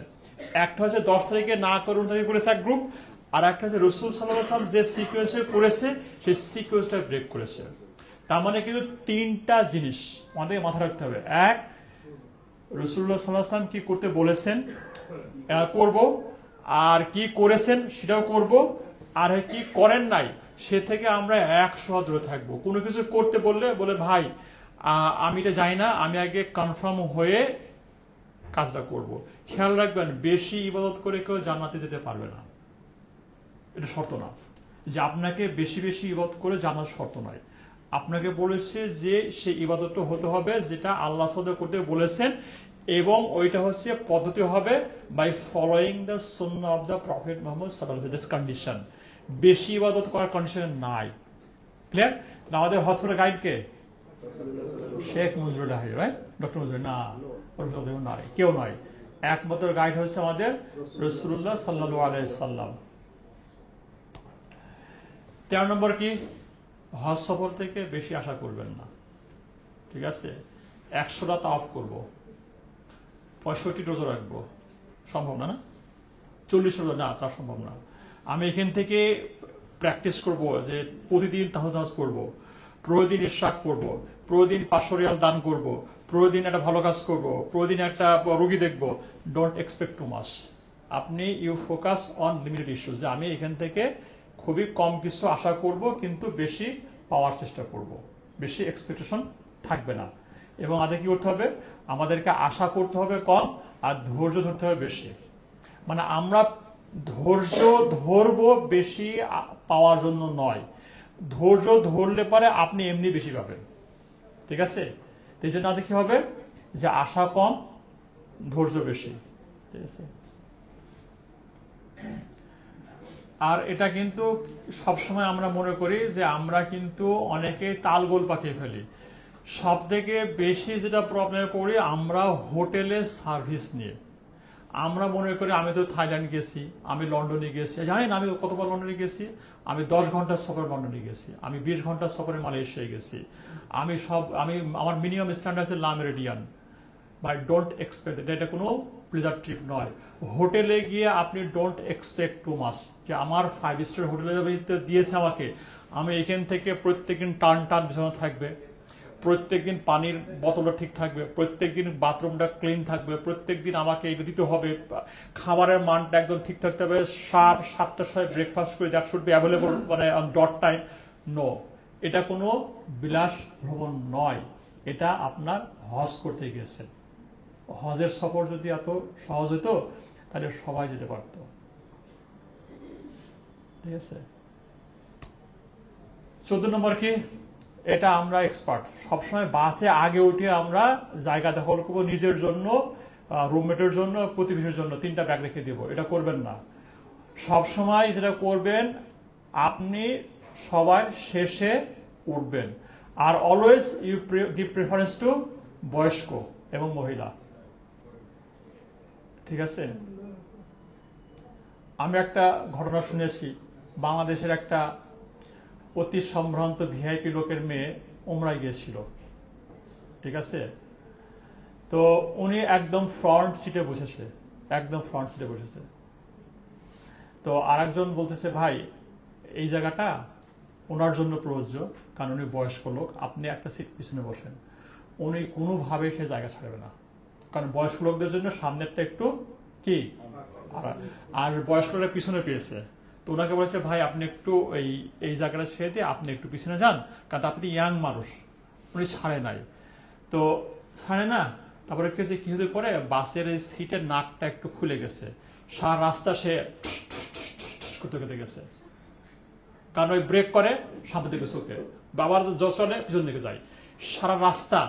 একটা হচ্ছে 10 তারিখে না করে 19 তারিখে করেছে এক গ্রুপ, আর একটা হচ্ছে রাসূল সাল্লাল্লাহু আলাইহি ওয়াসাল্লাম যে সিকোয়েন্সে করেছে সেই সিকোয়েন্সটা ব্রেক করেছে। তার মানে কিন্তু 3টা জিনিস আমাদের মাথায় রাখতে হবে। এক, রাসূলুল্লাহ সাল্লাল্লাহু আলাইহি ওয়াসাল্লাম কি করতে বলেছেন করব, আর কি করেছেন সেটাও করব, আর কি করেন নাই সে থেকে আমরা 100 দূরে থাকবো। কোনো কিছু করতে বলে ভাই আমি এটা জানি না, আমি আগে কনফার্ম হয়ে কাজটা করব। খেয়াল রাখবেন, বেশি ইবাদত করে কেউ জান্নাতে যেতে পারবে না, এটা শর্ত না। যে আপনাকে বেশি বেশি ইবাদত করে জানার শর্ত নয়, আপনাকে বলেছে যে সেই ইবাদতটা হতে হবে যেটা আল্লাহ সাল্লাল্লাহু আলাইহি করতে বলেছেন, এবং ওইটা হচ্ছে পদ্ধতি হবে by following the Sunnah of the prophet Muhammad সাল্লাল্লাহু আলাইহি ওয়াসাল্লাম। কন্ডিশন, বেশি ইবাদত করার কন্ডিশন নাই। ক্লিয়ার? আমাদের হসপিটাল গাইড কে? শেখ মুজিবুর রহমান, রাইট? ডক্টর মুজিবুর না, নয়, কেউ নয়, একমাত্র গাইড হচ্ছে আমাদের রাসূলুল্লাহ সাল্লাল্লাহু আলাইহি সাল্লাম। 13 নম্বর কি? হজ সফর থেকে বেশি আশা করবেন না। ঠিক আছে, 100টা তাওয়াফ করবো, 65 রোজা রাখবো, সম্ভব না। না 40 রোজা, না তা সম্ভব না। আমি এখান থেকে প্র্যাকটিস করব যে প্রতিদিন তাহাজ্জুদ করব, প্রতিদিন ইশরাক করব, প্রতিদিন 500 রিয়াল দান করব, প্রতিদিন একটা ভালো কাজ করব, প্রতিদিন একটা রোগী দেখব। Don't expect too much. আপনি you focus on limited issues, যে আমি এখান থেকে খুবই কম কিছু আশা করব, কিন্তু বেশি পাওয়ার চেষ্টা করব, বেশি এক্সপেকটেশন থাকবে না। এবং আমাদের কি করতে হবে? আমাদেরকে আশা করতে হবে কম, আর ধৈর্য ধরতে হবে বেশি। মানে আমরা ধৈর্য ধরবো বেশি পাওয়ার জন্য নয়, ধৈর্য ধরলে পরে আপনি এমনি বেশি পাবেন। ঠিক আছে, এই জন্য আমাদের কি হবে? যে আশা কম, ধৈর্য বেশি। ঠিক আছে, আর এটা কিন্তু সবসময় আমরা মনে করি যে আমরা কিন্তু অনেকে তালগোল পাকিয়ে ফেলি। সব থেকে বেশি যেটা প্রবলেমে পড়ি আমরা হোটেলে সার্ভিস নিয়ে। আমরা মনে করি আমি তো থাইল্যান্ড গেছি, আমি লন্ডনে গেছি, জানেন আমি কতবার লন্ডনে গেছি, আমি 10 ঘন্টার সফরে লন্ডনে গেছি, আমি 20 ঘন্টার সফরে মালয়েশিয়ায় গেছি, আমি আমার মিনিমাম স্ট্যান্ডার্ড আছে লা মেরিডিয়ান। বাই ডোন্ট এক্সপেক্ট, এটা কোনো প্লেজার ট্রিপ নয়। হোটেলে গিয়ে আপনি ডোন্ট এক্সপেক্ট টু মাচ, যে আমার 5 স্টার হোটেলে দিয়েছে আমাকে, আমি এখান থেকে প্রত্যেকদিন টান বিছানা থাকবে, প্রত্যেকদিন পানির বোতলটা ঠিক থাকবে, প্রত্যেকদিন বাথরুমটা ক্লিন থাকবে, প্রত্যেকদিন আমাকে এটা দিতে হবে, খাবারের মানটা একদম ঠিক থাকতে হবে, 7টার সময় ব্রেকফাস্ট করে, দ্যাট শুড বি অ্যাভেলেবল মানে অন ডট টাইম। নো, এটা কোনো বিলাস ভ্রমণ নয়, এটা আপনার হজ করতে গিয়েছেন। হজের সফর যদি এত সহজ হতো তাহলে সবাই যেতে পারত। ঠিক আছে, 14 নম্বর কি? এটা আমরা এক্সপার্ট, সবসময় বাসে আগে উঠে আমরা জায়গা দখল করবো নিজের জন্য, রুমমেটের জন্য, প্রতিবেশীর জন্য, 3টা ব্যাগ রেখে দিব। এটা করবেন না। সবসময় যেটা করবেন, আপনি সবাই শেষে উঠবেন। আর always you give preference to বয়স্ক এবং মহিলা। ঠিক আছে, আমি একটা ঘটনা শুনেছি, বাংলাদেশের একটা অতি সম্ভ্রান্ত ভিআইপি লোকের মেয়ে উমরায় গিয়েছিল। ঠিক আছে, তো উনি একদম ফ্রন্ট সিটে বসেছে, একদম ফ্রন্ট সিটে বসেছে। তো আরেকজন বলতেছে, ভাই এই জায়গাটা ওনার জন্য প্রযোজ্য, কারণ উনি বয়স্ক লোক, আপনি একটা সিট পিছনে বসেন। উনি কোনোভাবে সে জায়গা ছাড়বে না, কারণ বয়স্ক লোকদের জন্য সামনেরটা একটু কি, আর বয়স্ক লোকরা পিছনে পেয়েছে। তো ওনাকে বলেছে, ভাই আপনি একটু এই জায়গাটা ছেড়ে দিয়ে আপনি একটু পিছনে যান, কারণ আপনি ইয়াং মানুষ। উনি ছাড়ে নাই, তো ছাড়ে না। তারপরে কি হতে পরে বাসের এই সিটের নাটটা একটু খুলে গেছে, সারা রাস্তা সে করতে করতে গেছে, কারণ ওই ব্রেক করে সামনে দিকে চোখে, বাবার চলে পিছন দিকে যায়, সারা রাস্তা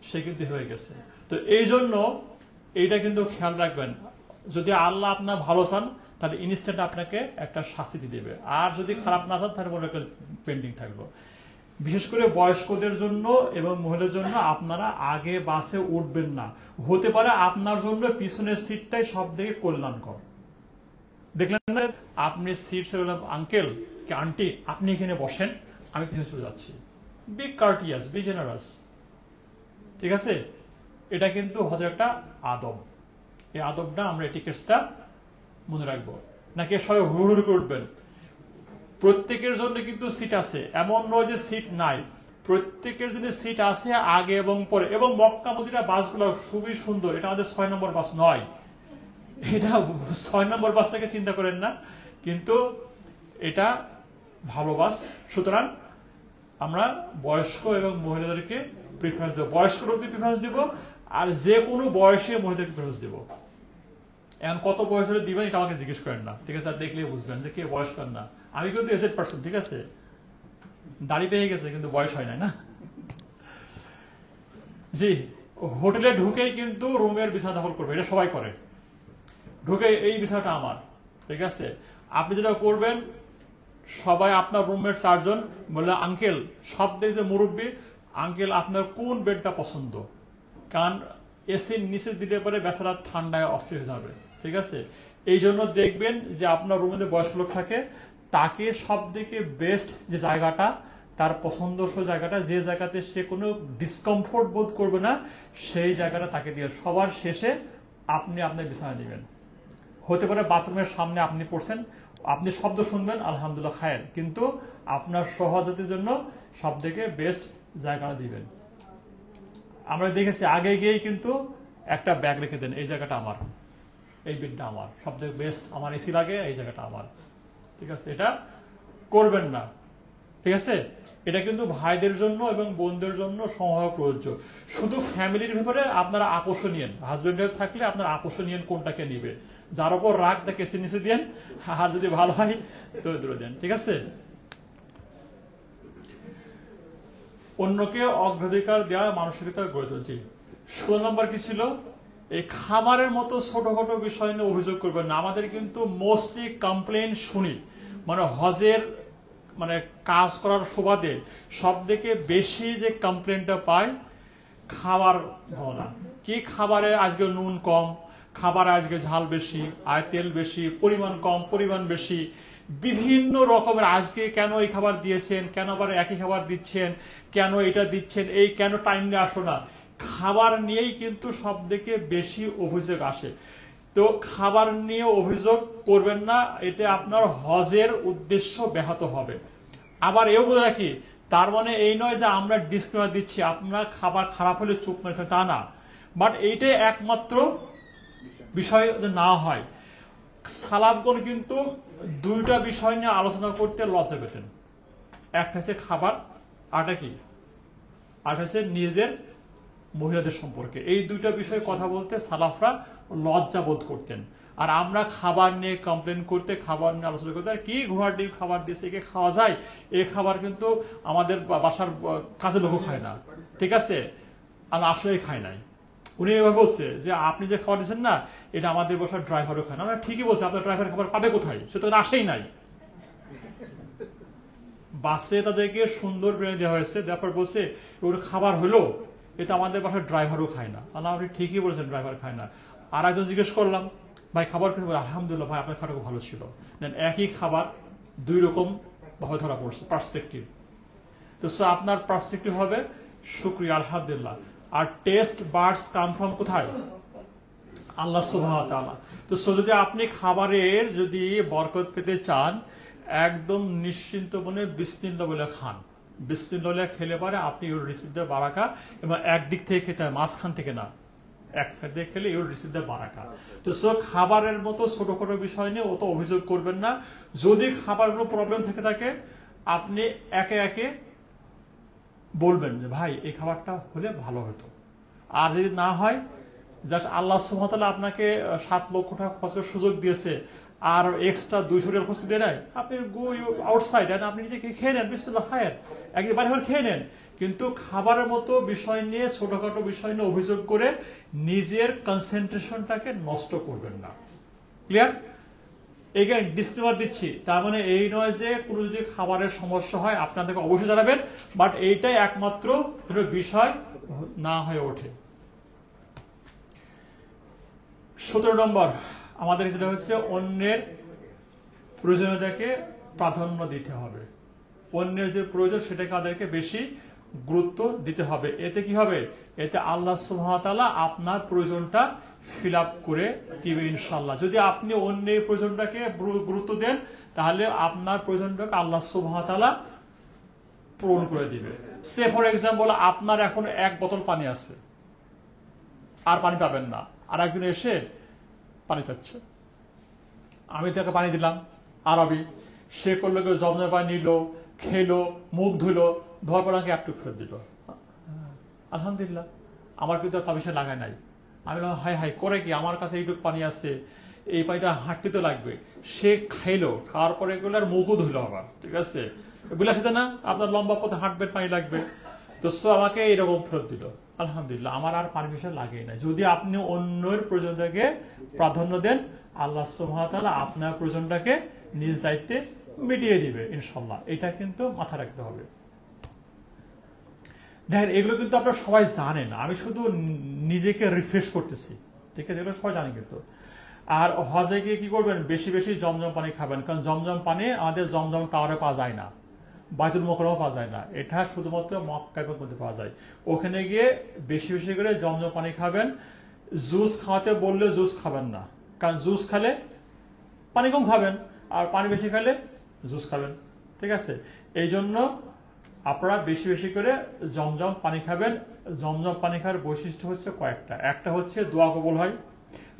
সে কিন্তু হয়ে গেছে। তো এই জন্য এইটা কিন্তু খেয়াল রাখবেন, যদি আল্লাহ আপনার ভালো চান তাহলে ইনস্ট্যান্ট আপনাকে একটা শাস্তি দেবে, আর যদি খারাপ না চান তাহলে মনে করেন পেন্ডিং থাকবে। বিশেষ করে বয়স্কদের জন্য এবং মহিলাদের জন্য আপনারা আগে বাসে উঠবেন না। হতে পারে আপনার জন্য পিছনের সিটটাই সব থেকে কল্যাণকর। দেখলেন না, আপনি সিট বললাম, আঙ্কেল কি আন্টি আপনি এখানে বসেন, আমি পিছনে চলে যাচ্ছি। Be courteous, be generous. ঠিক আছে, এটা কিন্তু হচ্ছে একটা আদব। এই আদবটা আমরা এটিকেটসটা মনে রাখবো, নাকি সবাই হুড় করে উঠবেন। প্রত্যেকের জন্য কিন্তু সিট আছে, এমন নয় যে সিট নাই, প্রত্যেকের জন্য সিট আছে আগে এবং পরে। এবং মক্কা মদিনা বাসগুলো খুবই সুন্দর, এটা আমাদের 6 নম্বর বাস নয়, এটা 6 নম্বর বাসটাকে চিন্তা করেন না, কিন্তু এটা ভালো বাস। সুতরাং আমরা বয়স্ক এবং মহিলাদেরকে প্রিফারেন্স দেবো, বয়স্ক লোকদের প্রিফারেন্স দেবো, আর যে কোনো বয়সে মহিলাদেরকে প্রিফারেন্স দেবো। এখন কত বয়স হলে দিবেন এটা আমাকে জিজ্ঞেস করেন না, ঠিক আছে? আর দেখলেই বুঝবেন যে কে বয়স্কর না। আমি কিন্তু এজেড পার্সন, ঠিক আছে? দাড়ি পেয়ে গেছে কিন্তু বয়স হয় না। জি, হোটেলে ঢুকেই কিন্তু রুমের বিছানা দখল করবে, এটা সবাই করে। ঢুকে এই বিছানাটা আমার, ঠিক আছে? আপনি যেটা করবেন, সবাই আপনার রুমমেট 4 জন বললে, আঙ্কেল সব দেখছে মুরব্বী, আঙ্কেল আপনার কোন বেডটা পছন্দ? কারণ এসির নিচে দিলে পরে বেচারা ঠান্ডায় অস্থির হয়ে যাবে, ঠিক আছে? এই জন্য দেখবেন যে আপনার রুমে যে বয়স্ক লোক থাকে তাকে সব থেকে বেস্ট যে জায়গাটা, তার পছন্দসই জায়গাটা, যে জায়গাতে সে কোনো ডিসকমফোর্ট বোধ করবে না, সেই জায়গাটা তাকে দিয়ে সবার শেষে আপনি আপনার বিছানা দিবেন। হতে পারে বাথরুমের সামনে আপনি পড়ছেন, আপনি শব্দ শুনবেন আলহামদুলিল্লাহ খায়ের, কিন্তু আপনার সহজতার জন্য সব থেকে বেস্ট জায়গাটা দিবেন। আমরা দেখেছি আগে গিয়েই কিন্তু একটা ব্যাগ রেখে দেন, এই জায়গাটা আমার, এই বেডটা আমার, সব থেকে বেস্ট, আমার এসি লাগে, এই জায়গাটা আমার, ঠিক আছে? এটা করবেন না, ঠিক আছে? এটা কিন্তু ভাইদের জন্য এবং বোনদের জন্য সমভাবে প্রযোজ্য। শুধু ফ্যামিলির ব্যাপারে আপনারা আকর্ষণীয়, হাজবেন্ডের থাকলে আপনারা আকর্ষণীয় কোনটাকে নিবে, যার উপর রাগ তাকে এসে নিচে দেন, আর যদি ভালো হয় তো দূরে দেন, ঠিক আছে? অন্যকে অগ্রাধিকার দেওয়া মানসিকতা গড়ে তুলছি। 16 নম্বর কি ছিল? এই খাবারের মতো ছোটখাটো বিষয় নিয়ে অভিযোগ করবেন না। আমাদের কিন্তু মোস্টলি কমপ্লেন শুনি, মানে হজের মানে কাজ করার সুবাদে সব থেকে বেশি যে কমপ্লেনটা পাই খাবার ভালো না, কি খাবারে আজকে নুন কম, খাবারে আজকে ঝাল বেশি, আর তেল বেশি, পরিমাণ কম, পরিমাণ বেশি, বিভিন্ন রকমের, আজকে কেন এই খাবার দিয়েছেন, কেন আবার একই খাবার দিচ্ছেন, কেন এটা দিচ্ছেন, এই কেন টাইম নিয়ে আসো না। খাবার নিয়েই কিন্তু সব থেকে বেশি অভিযোগ আসে। তো খাবার নিয়ে অভিযোগ করবেন না, এটা আপনার হজের উদ্দেশ্য ব্যাহত হবে। আবার এও বলে রাখি, তার মানে এই নয় যে আমরা ডিসক্লেমার দিচ্ছি আপনার খাবার খারাপ হলে চুপ মেরে থাকে, তা না। বাট এইটাই একমাত্র বিষয় না হয়। সালাফগণ কিন্তু 2টা বিষয় নিয়ে আলোচনা করতে লজ্জা পেতেন। একটা হচ্ছে খাবার, আরটা কি, আর হচ্ছে নিজেদের মহিলাদের সম্পর্কে। এই 2টা বিষয়ে কথা বলতে সালাফরা লজ্জা বোধ করতেন। আর আমরা খাবার নিয়ে কমপ্লেন করতে, খাবার নিয়ে আলোচনা করতে, আর কি ঘোড়ার ডিম খাবার দিয়েছে, একে খাওয়া যায়, এই খাবার কিন্তু আমাদের বাসার কাজের লোকও খায় না, ঠিক আছে? আর আসলে খায় নাই। উনি এভাবে বলছে যে আপনি যে খাবার দিচ্ছেন না, এটা আমাদের বাসার ড্রাইভারও খায় না। আমরা ঠিকই বলছি, আপনার ড্রাইভার খাবার পাবে কোথায়? সে তো আসেই নাই। বাসে তাদেরকে সুন্দর বিরিয়ানি দেওয়া হয়েছে, তারপর বলছে ওর খাবার হলো, এটা আমাদের বাসার ড্রাইভারও খায় না। আপনি ঠিকই বলেছেন, ড্রাইভার খায় না। আর একজন জিজ্ঞেস করলাম, ভাই খাবার খেয়ে, আলহামদুলিল্লাহ ভাই আপনার খাবারটা খুব ভালো ছিল। দেন একই খাবার 2 রকম ভাবে ধরা পড়ছে, পার্সপেক্টিভ। তো আপনার পার্সপেক্টিভ হবে শুকরিয়া, আলহামদুলিল্লাহ। আর টেস্ট বার্ডস কাম ফ্রম কোথায়? আল্লাহ সুবহানাহু ওয়া তাআলা। তো যদি আপনি খাবারের যদি বরকত পেতে চান, একদম নিশ্চিন্ত মনে বিসমিল্লাহ বলে খান। বিসমিল্লাহ খেলে পারে আপনি ইউর রিসিভদের বারাকা, এবং একদিক থেকে খেতে হয়, মাঝখান থেকে না, এক সাইড দিয়ে খেলে ইউর রিসিভদের বারাকা। তো খাবারের মতো ছোটখাটো বিষয় নিয়ে অত অভিযোগ করবেন না। যদি খাবারগুলো প্রবলেম থেকে থাকে, আপনি একে একে বলবেন যে ভাই এই খাবারটা হলে ভালো হতো। আর যদি না হয়, জাস্ট আল্লাহ সুবহানাহু ওয়া তাআলা আপনাকে 7 লক্ষ টাকা খরচের সুযোগ দিয়েছে, আর এক্সট্রা 200 টাকা খরচ দিয়ে নেয়, আপনি গো আউটসাইড, আপনি নিজেকে খেয়ে নেন, বিসমিল্লাহ খায়ের, একদিন বাড়ি ঘর খেয়ে নেন। কিন্তু খাবারের মতো বিষয় নিয়ে, ছোটখাটো বিষয় নিয়ে অভিযোগ করে নিজের কনসেন্ট্রেশনটাকে নষ্ট করবেন না। ক্লিয়ার? এগেইন ডিসক্লেমার দিচ্ছি, তার মানে এই নয় যে কোনো যদি খাবারের সমস্যা হয় আপনাদেরকে অবশ্যই জানাবেন, বাট এইটাই একমাত্র বিষয় না হয়ে ওঠে। 17 নম্বর আমাদের যেটা হচ্ছে, অন্যের প্রয়োজনীয়তাকে প্রাধান্য দিতে হবে। অন্যের যে প্রয়োজন সেটাকে আমাদেরকে বেশি গুরুত্ব দিতে হবে। এতে কি হবে? এতে আল্লাহ সুবহানাহু ওয়া তাআলা আপনার প্রয়োজনটা ফিল আপ করে দিবে ইনশাআল্লাহ। যদি আপনি অন্যের প্রয়োজনটাকে গুরুত্ব দেন, তাহলে আপনার প্রয়োজনটাকে আল্লাহ সুবহানাহু ওয়া তাআলা পূরণ করে দিবে। সে ফর এক্সাম্পল, আপনার এখন 1 বোতল পানি আছে, আর পানি পাবেন না, আর একজন এসে পানি চাচ্ছে, আমি তাকে পানি দিলাম, আরবি, সে করলো জমজমের পানি নিল, খেলো, মুখ ধুলো, ধোয়ার পর আমাকে একটু ফেরত দিল, আলহামদুলিল্লাহ, আমার কিন্তু কমিশন লাগায় নাই। আমি বললাম হাই হাই করে কি, আমার কাছে এইটুকু পানি আছে, এই পানিটা হাঁটতে তো লাগবে, সে খাইলো, খাওয়ার পরে এগুলো আর মুখও ধুলো আবার, ঠিক আছে, বিলাসিতা না, আপনার লম্বা পথে হাঁটবেন, পানি লাগবে, তো আমাকে এরকম ফেরত দিল। আলহামদুলিল্লাহ, আমার আর পারমিশন লাগে না। যদি আপনি অন্যের প্রয়োজনটাকে প্রাধান্য দেন, আল্লাহ সুবহানাহু ওয়া তাআলা আপনার প্রয়োজনটাকে নিজ দায়িত্বে মিটিয়ে দিবে ইনশাল্লাহ। এটা কিন্তু মাথা রাখতে হবে। দেখেন, এগুলো কিন্তু আপনারা সবাই জানেন, আমি শুধু নিজেকে রিফ্রেশ করতেছি, ঠিক আছে, এগুলো সবাই জানেন কিন্তু। আর হজে গিয়ে কি করবেন, বেশি বেশি জমজম পানি খাবেন, কারণ জমজম পানি আমাদের জমজম টাওয়ারে পাওয়া যায় না, বাইতুল মোকাররমে পাওয়া যায় না, এটা শুধুমাত্র মক্কার মধ্যে পাওয়া যায়। ওখানে গিয়ে বেশি বেশি করে জমজম পানি খাবেন। জুস খাওয়াতে বললে জুস খাবেন না, কারণ জুস খেলে পানি কম খাবেন, আর পানি বেশি খেলে জুস খাবেন, ঠিক আছে। এই জন্য আপনারা বেশি বেশি করে জমজম পানি খাবেন। জমজম পানি খাওয়ার বৈশিষ্ট্য হচ্ছে কয়েকটা। একটা হচ্ছে দোয়া কবুল হয়,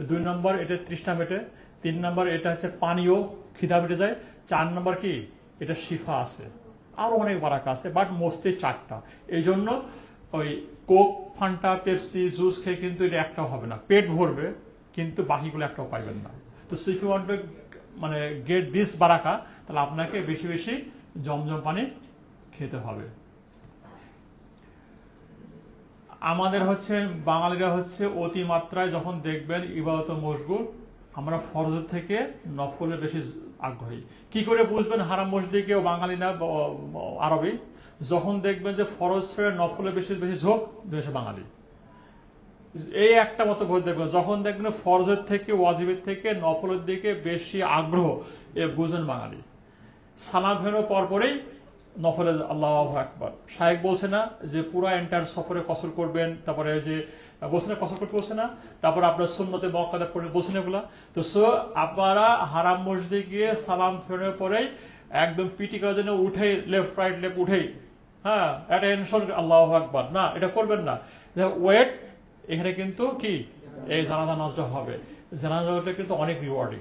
2 নম্বর এটা তৃষ্ণা মেটে, 3 নম্বর এটা হচ্ছে পানীয় খিদা মেটে যায়, 4 নম্বর কি এটা শিফা আছে, আরো অনেক বারাকা আছে, বাট মোস্টলি 4টা। এই জন্য ওই কোক, ফান্টা, পেপসি, জুস খেয়ে কিন্তু এটা একটাও হবে না, পেট ভরবে কিন্তু বাকিগুলো একটাও পাইবেন না। তো ইফ ইউ ওয়ান্ট টু মানে গেট দিস বারাকা, তাহলে আপনাকে বেশি বেশি জমজম পানি খেতে হবে। আমাদের হচ্ছে বাঙালিরা হচ্ছে অতিমাত্রায় যখন দেখবেন ইবাদত মশগুল, আমরা ফরজ থেকে নফলে বেশি আগ্রহী। কি করে বুঝবেন হারাম মসজিদে কেউ বাঙালি না আরবি? যখন দেখবেন যে ফরজ ছেড়ে নফলে বেশি বেশি ঝোঁক, দেশে বাঙালি। এই একটা মতো বোধ দেখবেন, যখন দেখবেন ফরজের থেকে ওয়াজিবের থেকে নফলের দিকে বেশি আগ্রহ, এ বুঝবেন বাঙালি। সালাম ফেরানোর পরপরেই নফলে আল্লাহু আকবার। শায়েখ বলছে না যে পুরো এন্টার সফরে কসর করবেন, তারপরে যে বলছে না কসর করতে বলছে না, তারপরে আপনার সুন্নতে মুআক্কাদা পড়ে বলছেন এগুলা। তো আপনারা হারাম মসজিদে গিয়ে সালাম ফেরানোর পরেই একদম পিটি করার জন্য উঠেই লেফট রাইট লেফট উঠেই, হ্যাঁ, অ্যাটেনশন আল্লাহু আকবার, না, এটা করবেন না। ওয়েট, এখানে কিন্তু কি এই জানাজা নামাজটা হবে, জানাজাটা কিন্তু অনেক রিওয়ার্ডিং,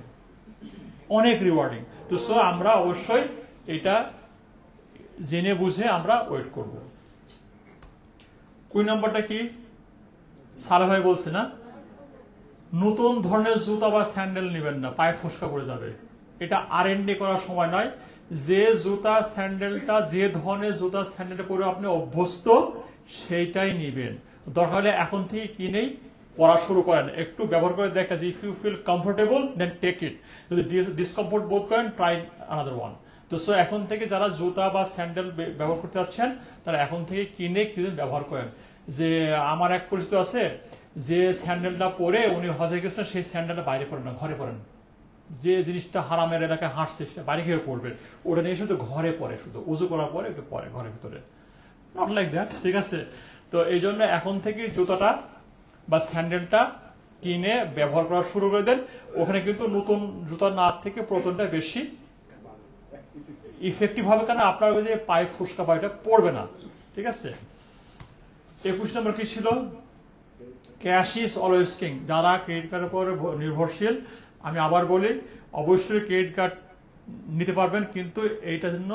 অনেক রিওয়ার্ডিং। তো আমরা অবশ্যই এটা জেনে বুঝে আমরা ওয়েট করব। 2 নম্বরটা কি সালে ভাই বলছে না, নতুন ধরনের জুতা বা স্যান্ডেল নেবেন না, পায়ে ফসকা পড়ে যাবে। এটা R&D করার সময় নয়। যে জুতা স্যান্ডেলটা, যে ধরনের জুতা স্যান্ডেলটা পরে আপনি অভ্যস্ত, সেইটাই নিবেন। দরকার হলে এখন থেকে কিনেই পড়া শুরু করেন, একটু ব্যবহার করে দেখা যায়, if you feel comfortable then take it, যদি ডিসকমফোর্ট বোধ করেন ট্রাই আনাদার ওয়ান। তো এখন থেকে যারা জুতা বা স্যান্ডেল ব্যবহার করতে যাচ্ছেন, তারা এখন থেকে কিনে ব্যবহার করেন। যে আমার এক পরিচিত আছে, যে স্যান্ডেলটা পরে উনি হজে গেছেন, সেই স্যান্ডেলটা বাইরে পড়েন না, ঘরে পড়েন। যে জিনিসটা হারামের এলাকায় হাঁটছে, সেটা বাইরে গিয়ে পড়বে, ওটা নিয়ে শুধু ঘরে পড়ে, শুধু উজু করার পরে একটু পরে ঘরের ভিতরে, নট লাইক দ্যাট, ঠিক আছে। তো এই জন্য এখন থেকে জুতাটা বা স্যান্ডেলটা কিনে ব্যবহার করা শুরু করে দেন। ওখানে কিন্তু নতুন জুতা না থেকে পুরাতনটা বেশি ইফেক্টিভ হবে, কারণ আপনার ওই যে পায়ে ফুসকা বা এটা পড়বে না, ঠিক আছে। 21 নম্বর কি ছিল, ক্যাশ ইজ অলওয়েজ কিং। যারা ক্রেডিট কার্ডের উপর নির্ভরশীল, আমি আবার বলি, অবশ্যই ক্রেডিট কার্ড নিতে পারবেন, কিন্তু এইটার জন্য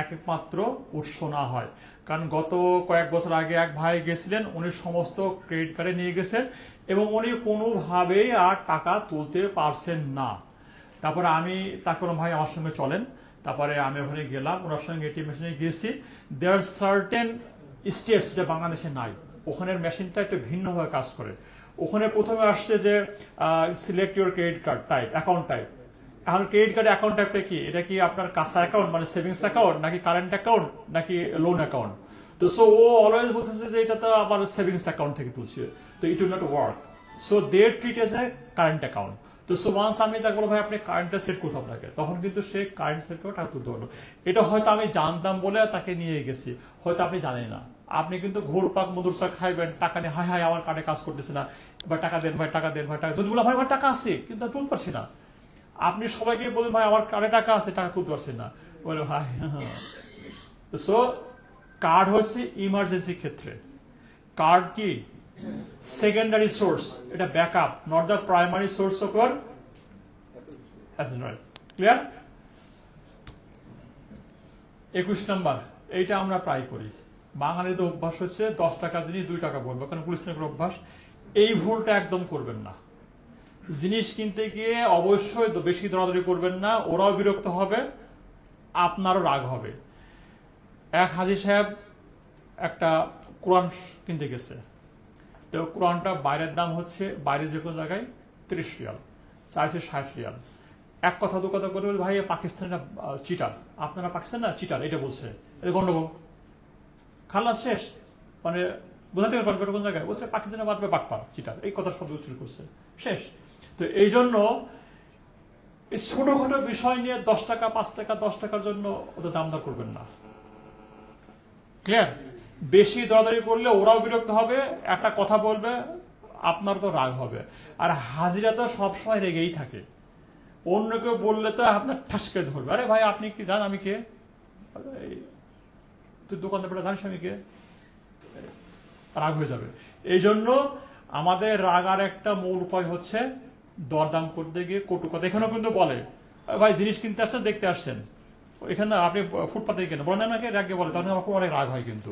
একমাত্র উৎস না হয়। কারণ গত কয়েক বছর আগে এক ভাই গেছিলেন, উনি সমস্ত ক্রেডিট কার্ডে নিয়ে গেছেন এবং উনি কোনোভাবেই আর টাকা তুলতে পারছেন না। তারপরে আমি তাকে বললাম, ভাই আমার সঙ্গে চলেন। তারপরে আমি ওখানে গেলাম, ওনার সঙ্গে এটিএম মেশিনে গিয়েছি। দেয়ার সার্টেন স্টেটস যেটা বাংলাদেশে নাই, ওখানের মেশিনটা একটু ভিন্নভাবে কাজ করে। ওখানে প্রথমে আসছে যে select your credit card type, account type. এখন ক্রেডিট কার্ডের অ্যাকাউন্ট টাইপটা কি, এটা কি আপনার কাসা অ্যাকাউন্ট মানে সেভিংস অ্যাকাউন্ট, নাকি কারেন্ট অ্যাকাউন্ট, নাকি লোন অ্যাকাউন্ট? তো ও অলওয়েজ বলতেছে যে এটা তো আমার সেভিংস অ্যাকাউন্ট থেকে তুলছে, তো it will not work. So they treat as a current account. তো ওয়ান্স আমি তাকে বলবো, ভাই আপনি কারেন্টটা সেট করতে আপনাকে, তখন কিন্তু সে কারেন্ট সেট করে টাকা তুলতে পারলো। এটা হয়তো আমি জানতাম বলে তাকে নিয়ে গেছি, হয়তো আপনি জানেন না। আপনি কিন্তু ঘুরপাক মধুরসা খাইবেন, টাকা নিয়ে হাই হাই আমার কার্ডে কাজ করতেছে না, বা টাকা দেন ভাই, টাকা দেন ভাই, টাকা যদি বলে ভাই আমার টাকা আছে কিন্তু তুলতে পারছি না, আপনি সবাইকে বলেন ভাই আমার কার্ডে টাকা আছে, টাকা তুলতে পারছেন না, বলে ভাই। সো কার্ড হচ্ছে ইমার্জেন্সি ক্ষেত্রে, কার্ড কি সেকেন্ডারি সোর্স, এটা backup, not the primary source of your asset. Clear? 21 নম্বর, এইটা আমরা প্রায় করি। বাঙালিদের অভ্যাস হচ্ছে 10 টাকা জিনিস 2 টাকা বলবো, কারণ পুলিশ অভ্যাস। এই ভুলটা একদম করবেন না। জিনিস কিনতে গিয়ে অবশ্যই বেশি দরাদরি করবেন না, ওরাও বিরক্ত হবে, আপনারও রাগ হবে। এক হাজী সাহেব একটা কোরআন কিনতে গেছে, তো কোরআনটা বাইরের দাম হচ্ছে বাইরে যে কোনো জায়গায় 30 রিয়াল, চাইছে 60 রিয়াল। এক কথা দু কথা করে ভাই পাকিস্তানিরা চিটার, আপনারা পাকিস্তান না চিটার, এটা বলছে, এটা গন্ডগোল, খালাস শেষ। মানে বোঝাতে পারবে কোন জায়গায় বলছে পাকিস্তানে বাদবে বাটপার চিটার, এই কথা শব্দ উচ্চারণ করছে, শেষ। তো এই জন্য এই ছোটখাটো বিষয় নিয়ে 10 টাকা 5 টাকা 10 টাকার জন্য ওদের দাম দর করবেন না। ক্লিয়ার? বেশি দরাদরি করলে ওরাও বিরক্ত হবে, একটা কথা বলবে, আপনার তো রাগ হবে। আর হাজিরা তো সবসময় রেগেই থাকে, অন্য কেউ বললে তো আপনার ঠাসকে ধরবে, আরে ভাই আপনি কি জান আমি কে, তুই দোকানদার জানিস আমি কে, রাগ হয়ে যাবে। এই জন্য আমাদের রাগার একটা মূল উপায় হচ্ছে দরদাম করতে গিয়ে কটু কথা। এখানেও কিন্তু বলে ভাই জিনিস কিনতে আসছেন দেখতে আসছেন, এখানে আপনি ফুটপাতে কেন বলেন আমাকে রাগে বলে, তখন আমার অনেক রাগ হয়। কিন্তু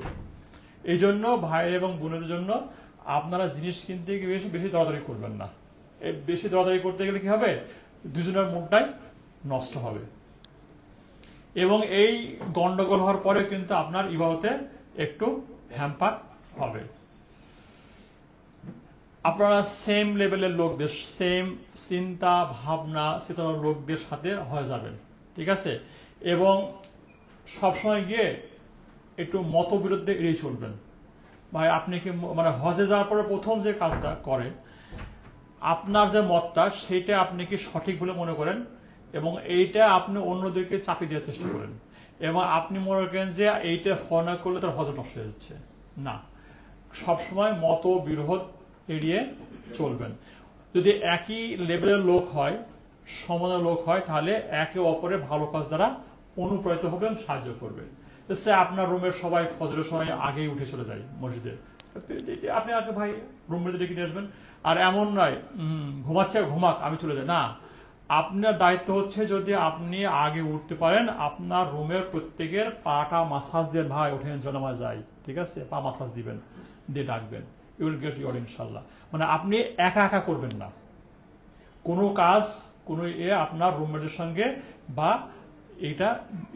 এই জন্য ভাই এবং বোনের জন্য আপনারা জিনিস কিনতে গিয়ে বেশি বেশি দরাদরি করবেন না। এই বেশি দরাদরি করতে গেলে কি হবে, দুজনের মুখটাই নষ্ট হবে। এবং এই গন্ডগোল হওয়ার পরে কিন্তু আপনার ইবাদতে একটু হ্যাম্পার হবে। আপনারা সেম লেভেলের লোকদের, সেম চিন্তা ভাবনা চেতনার লোকদের সাথে হয়ে যাবেন, ঠিক আছে? এবং সবসময় গিয়ে একটু মতবিরোধে এড়িয়ে চলবেন। ভাই আপনি কি মানে হজে যাওয়ার পরে প্রথম যে কাজটা করে, আপনার যে মতটা সেটা আপনি কি সঠিক বলে মনে করেন, এবং এইটা আপনি অন্যদেরকে চাপিয়ে দেওয়ার চেষ্টা করেন, এবং আপনি মনে করেন যে এইটা ফলো না করলে তার হজ নষ্ট হয়ে যাচ্ছে না। সবসময় মত বিরোধ এড়িয়ে চলবেন। যদি একই লেভেলের লোক হয়, সমানের লোক হয়, তাহলে একে অপরের ভালো কাজ দ্বারা অনুপ্রাণিত হবেন, সাহায্য করবে। সে আপনার রুমের সবাই ফজরের সময় আগেই উঠে চলে যায় মসজিদে, আপনি আগে ভাই রুমে ডেকে নিয়ে আসবেন। আর এমন নয় ঘুমাচ্ছে ঘুমাক আমি চলে যাই না, আপনার দায়িত্ব হচ্ছে যদি আপনি আগে উঠতে পারেন, আপনার রুমের প্রত্যেকের পাটা মাসাজ দেন, ভাই ওঠেন জনামা যায়, ঠিক আছে, পা মাসাজ দিবেন, দিয়ে ডাকবেন, ইউ উইল গেট ইউর ইনশাল্লাহ। মানে আপনি একা একা করবেন না কোনো কাজ, কোনো আপনার রুমমেটের সঙ্গে বা এটা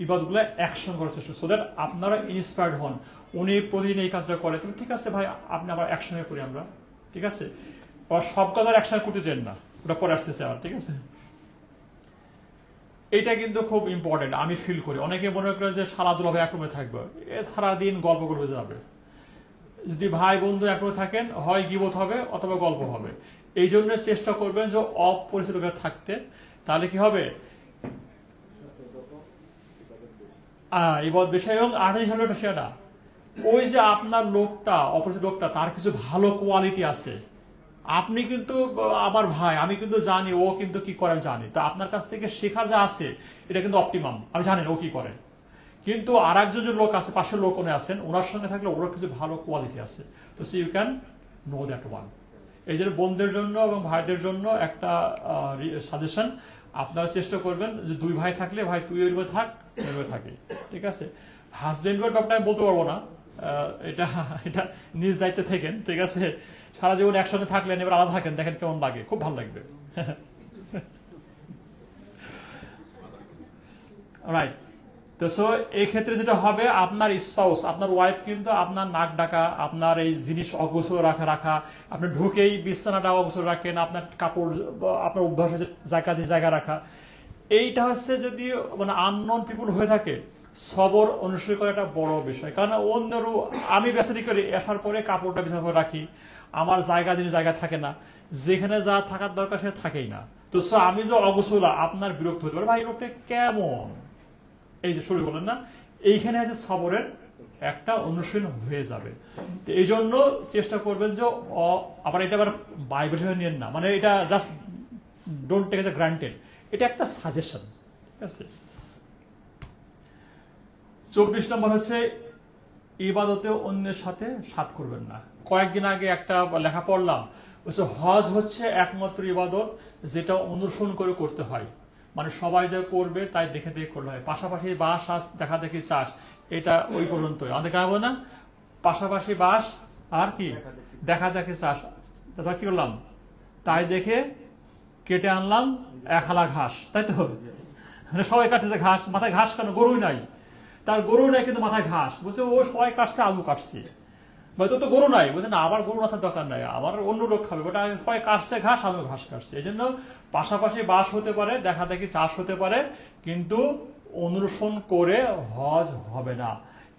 ইবাদতগুলো একসঙ্গে করার চেষ্টা, সো দ্যাট আপনারা ইন্সপায়ার্ড হন। উনি প্রতিদিন এই কাজটা করে, তো ঠিক আছে ভাই আপনি আবার একসঙ্গে করি আমরা, ঠিক আছে? আবার সব কাজ আর একসঙ্গে করতে চান না, ওটা পরে আসতেছে আবার, ঠিক আছে? এটা কিন্তু খুব ইম্পর্টেন্ট, আমি ফিল করি। অনেকে মনে করে যে সারা দুলাভাবে এক রুমে থাকবে, সারাদিন গল্প করবে যাবে। যদি ভাই বন্ধু এক রুমে থাকেন, হয় গিবত হবে অথবা গল্প হবে। এই জন্য চেষ্টা করবেন যে অপরিচিত লোকের থাকতে, তাহলে কি হবে, ইবাদত বিষয়। এবং আরেকটা হলো সেটা, ওই যে আপনার লোকটা, অপরিচিত লোকটা, তার কিছু ভালো কোয়ালিটি আছে, আপনি কিন্তু আমার ভাই, আমি কিন্তু জানি ও কিন্তু কি করে আমি জানি, তো আপনার কাছ থেকে শেখার যা আছে এটা কিন্তু অপটিমাম, আমি জানি ও কি করে। কিন্তু আর একজন যে লোক আছে, পাশের লোক উনি আছেন, ওনার সঙ্গে থাকলে ওর কিছু ভালো কোয়ালিটি আছে, তো so you can know that one. এই যে বোনদের জন্য এবং ভাইদের জন্য একটা সাজেশন, আপনারা চেষ্টা করবেন যে দুই ভাই থাকলে ভাই তুই ওইভাবে থাক, ওইভাবে থাকি, ঠিক আছে? হাজবেন্ডের ব্যাপারটা আমি বলতে পারবো না, এটা এটা নিজ দায়িত্বে থাকেন, ঠিক আছে? সারা জীবন একসঙ্গে থাকলেন, এবার আলাদা থাকেন, দেখেন কেমন লাগে, খুব ভালো লাগবে। রাইট। তো সো এই ক্ষেত্রে যেটা হবে, আপনার স্পাউস, আপনার ওয়াইফ কিন্তু আপনার নাক ডাকা, আপনার এই জিনিস অগোছল রাখা, আপনি ঢুকেই বিছানাটা অগোছল রাখেন, আপনার কাপড়, আপনার অভ্যাস জায়গা রাখা, এইটা হচ্ছে যদি মানে আননোন পিপুল হয়ে থাকে, সবর অনুসরণ করা একটা বড় বিষয়। কারণ অন্যরও আমি বেচারি করি, আসার পরে কাপড়টা বিছানা করে রাখি, আমার জিনিস জায়গা থাকে না, যেখানে যা থাকার দরকার সে থাকেই না। তো আমি যে অগোছলা, আপনার বিরক্ত হতে পারে, ভাই লোকটা কেমন, এই যে শুরু করলেন না, এইখানে আছে সবরের একটা অনুশীলন হয়ে যাবে। তো এই জন্য চেষ্টা করবেন যে আবার এটা আবার বাইবেল নিয়েন না, মানে এটা just don't take as a granted, এটা একটা সাজেশন, ঠিক আছে? 24 নম্বর হচ্ছে ইবাদতে অন্যের সাথে সাথ করবেন না। কয়েকদিন আগে একটা লেখা পড়লাম, হজ হচ্ছে একমাত্র ইবাদত যেটা অনুসরণ করে করতে হয়, মানে সবাই যা করবে তাই দেখে দেখে করতে হয়। পাশাপাশি বাস আর দেখা দেখি চাষ, এটা ওই পর্যন্তই আমাদের গাবো না, পাশাপাশি বাস আর কি দেখা দেখে চাষ, তারপর কি করলাম, তাই দেখে কেটে আনলাম 1 হালা ঘাস, তাই তো? মানে সবাই কাটতেছে ঘাস, মাথায় ঘাস কেন? গরুই নাই, তার গরু নাই কিন্তু মাথায় ঘাস। বলছে ও সবাই কাটছে, আলু কাটছে, তোর তো গরু নাই। বলছে না, আমার গরু মাথার দরকার নাই, আমার অন্য লোক খাবে, বাট সবাই কাটছে ঘাস, আমিও ঘাস কাটছে। এই জন্য পাশাপাশি বাস হতে পারে, দেখা দেখি চাষ হতে পারে, কিন্তু অনুসরণ করে হজ হবে না,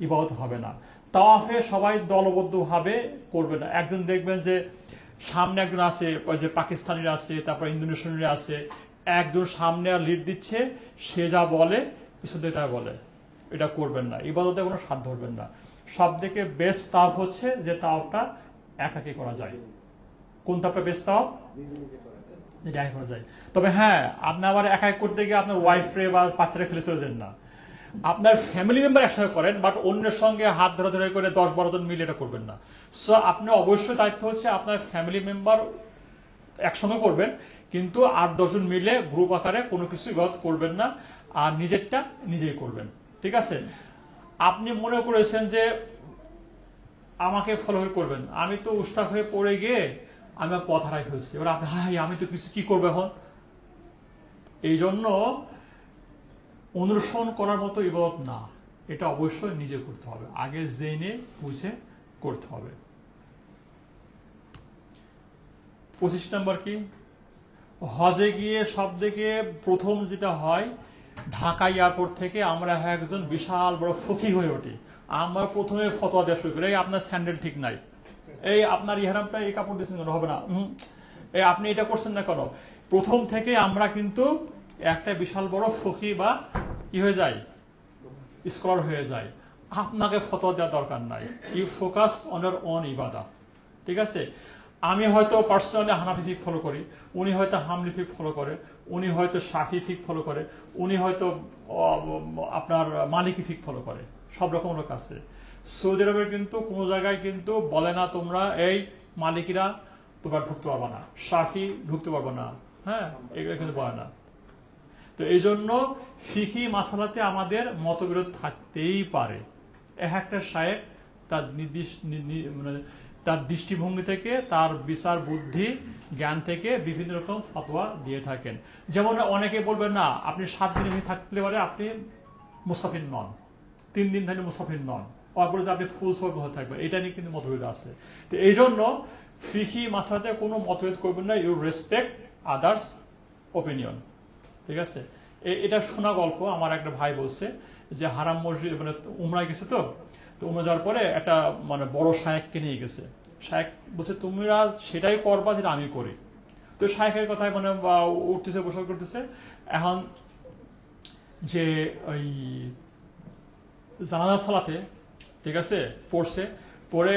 ইবাদত হবে না। তাওয়াফে সবাই দলবদ্ধভাবে করবে না। একজন দেখবেন যে সামনে একজন আছে, ওই যে পাকিস্তানিরা আছে, তারপর ইন্দোনেশিয়ানরা আছে, একজন সামনে লিড দিচ্ছে, সে যা বলে পিছন দিয়ে তাই বলে। এটা করবেন না, ইবাদতে কোনো স্বাদ ধরবেন না। সব থেকে বেস্ট তাওয়াফ হচ্ছে যে তাওয়াফটা একাকি করা যায়। কোন তাওয়াফটা বেস্ট তাওয়াফ? যেটা একাকি করা যায়। তবে হ্যাঁ, আপনি আবার একাই করতে গিয়ে আপনার ওয়াইফরে বা বাচ্চারা ফেলে চলে যান না। আপনার ফ্যামিলি মেম্বার একসাথে করেন, বাট অন্যের সঙ্গে হাত ধরাধরি করে 10-12 জন মিলে এটা করবেন না। সো আপনি অবশ্যই দায়িত্ব হচ্ছে আপনার ফ্যামিলি মেম্বার একসঙ্গে করবেন, কিন্তু 8-10 জন মিলে গ্রুপ আকারে কোনো কিছু ইবাদত করবেন না, আর নিজেরটা নিজেই করবেন। ঠিক আছে? আপনি মনে করেছেন যে আমাকে ফলো করবেন, আমি তো উস্তাক হয়ে পড়ে গিয়ে আমি পথ হারাই ফেলছি, এবার আপনি হাই আমি তো কিছু কি করবো এখন? এই জন্য অনুসরণ করার মতো ইবাদত না, এটা অবশ্যই নিজে করতে হবে, আগে জেনে বুঝে করতে হবে। 25 নম্বর কি? হজে গিয়ে সব থেকে প্রথম যেটা হয়, ঢাকা এয়ারপোর্ট থেকে আমরা একজন বিশাল বড় ফকি হয়ে উঠি। আমরা প্রথমে ফতোয়া দেওয়া শুরু করি, এই আপনার স্যান্ডেল ঠিক নাই, এই আপনার ইহরামটা এই কাপড় দিয়েছেন কেন, হবে না, এই আপনি এটা করছেন না কেন। প্রথম থেকে আমরা কিন্তু একটা বিশাল বড় ফকি বা কি হয়ে যায়, স্কলার হয়ে যায়। আপনাকে ফতোয়া দেওয়ার দরকার নাই, you focus on your own ইবাদা। ঠিক আছে? আমি হয়তো পার্সোনালি হানাফি ফিক ফলো করি, উনি হয়তো হামলি ফিক ফলো করে, উনি হয়তো শাফি ফিক ফলো করে, উনি হয়তো আপনার মালিকি ফিক ফলো করে, সব রকম লোক আছে। সৌদি আরবের কিন্তু কোনো জায়গায় কিন্তু বলে না তোমরা এই মালিকিরা তোমরা ঢুকতে পারবে না, শাফি ঢুকতে পারবে না, হ্যাঁ, এগুলো কিন্তু বলে না। তো এই জন্য ফিকি মাসালাতে আমাদের মতবিরোধ থাকতেই পারে। একটা শায়েখ তার মানে তার দৃষ্টিভঙ্গি থেকে, তার বিচার বুদ্ধি জ্ঞান থেকে বিভিন্ন রকম ফতোয়া দিয়ে থাকেন। যেমন অনেকে বলবেন না আপনি 7 দিন থাকতে পারে, আপনি মুসাফির নন, 3 দিন ধরে মুসাফির নন, বলে যে আপনি ফুল সফর হয়ে থাকবেন, এটা নিয়ে কিন্তু মতভেদ আছে। তো এই জন্য ফিকি মাসালাতে কোনো মতভেদ করবেন না, ইউ রেসপেক্ট আদার্স ওপিনিয়ন। ঠিক আছে? এটা শোনা গল্প, আমার একটা ভাই বলছে যে হারাম মসজিদ মানে উমরায় গেছে, তো উমরা যাওয়ার পরে একটা মানে বড় শায়েখকে নিয়ে গেছে। শায়েখ বলছে তোমরা সেটাই করবা যেটা আমি করি। তো শায়েখের কথায় মানে উঠতেছে, বসা করতেছে। এখন যে ওই জানাজা সালাতে, ঠিক আছে, পড়ছে, পরে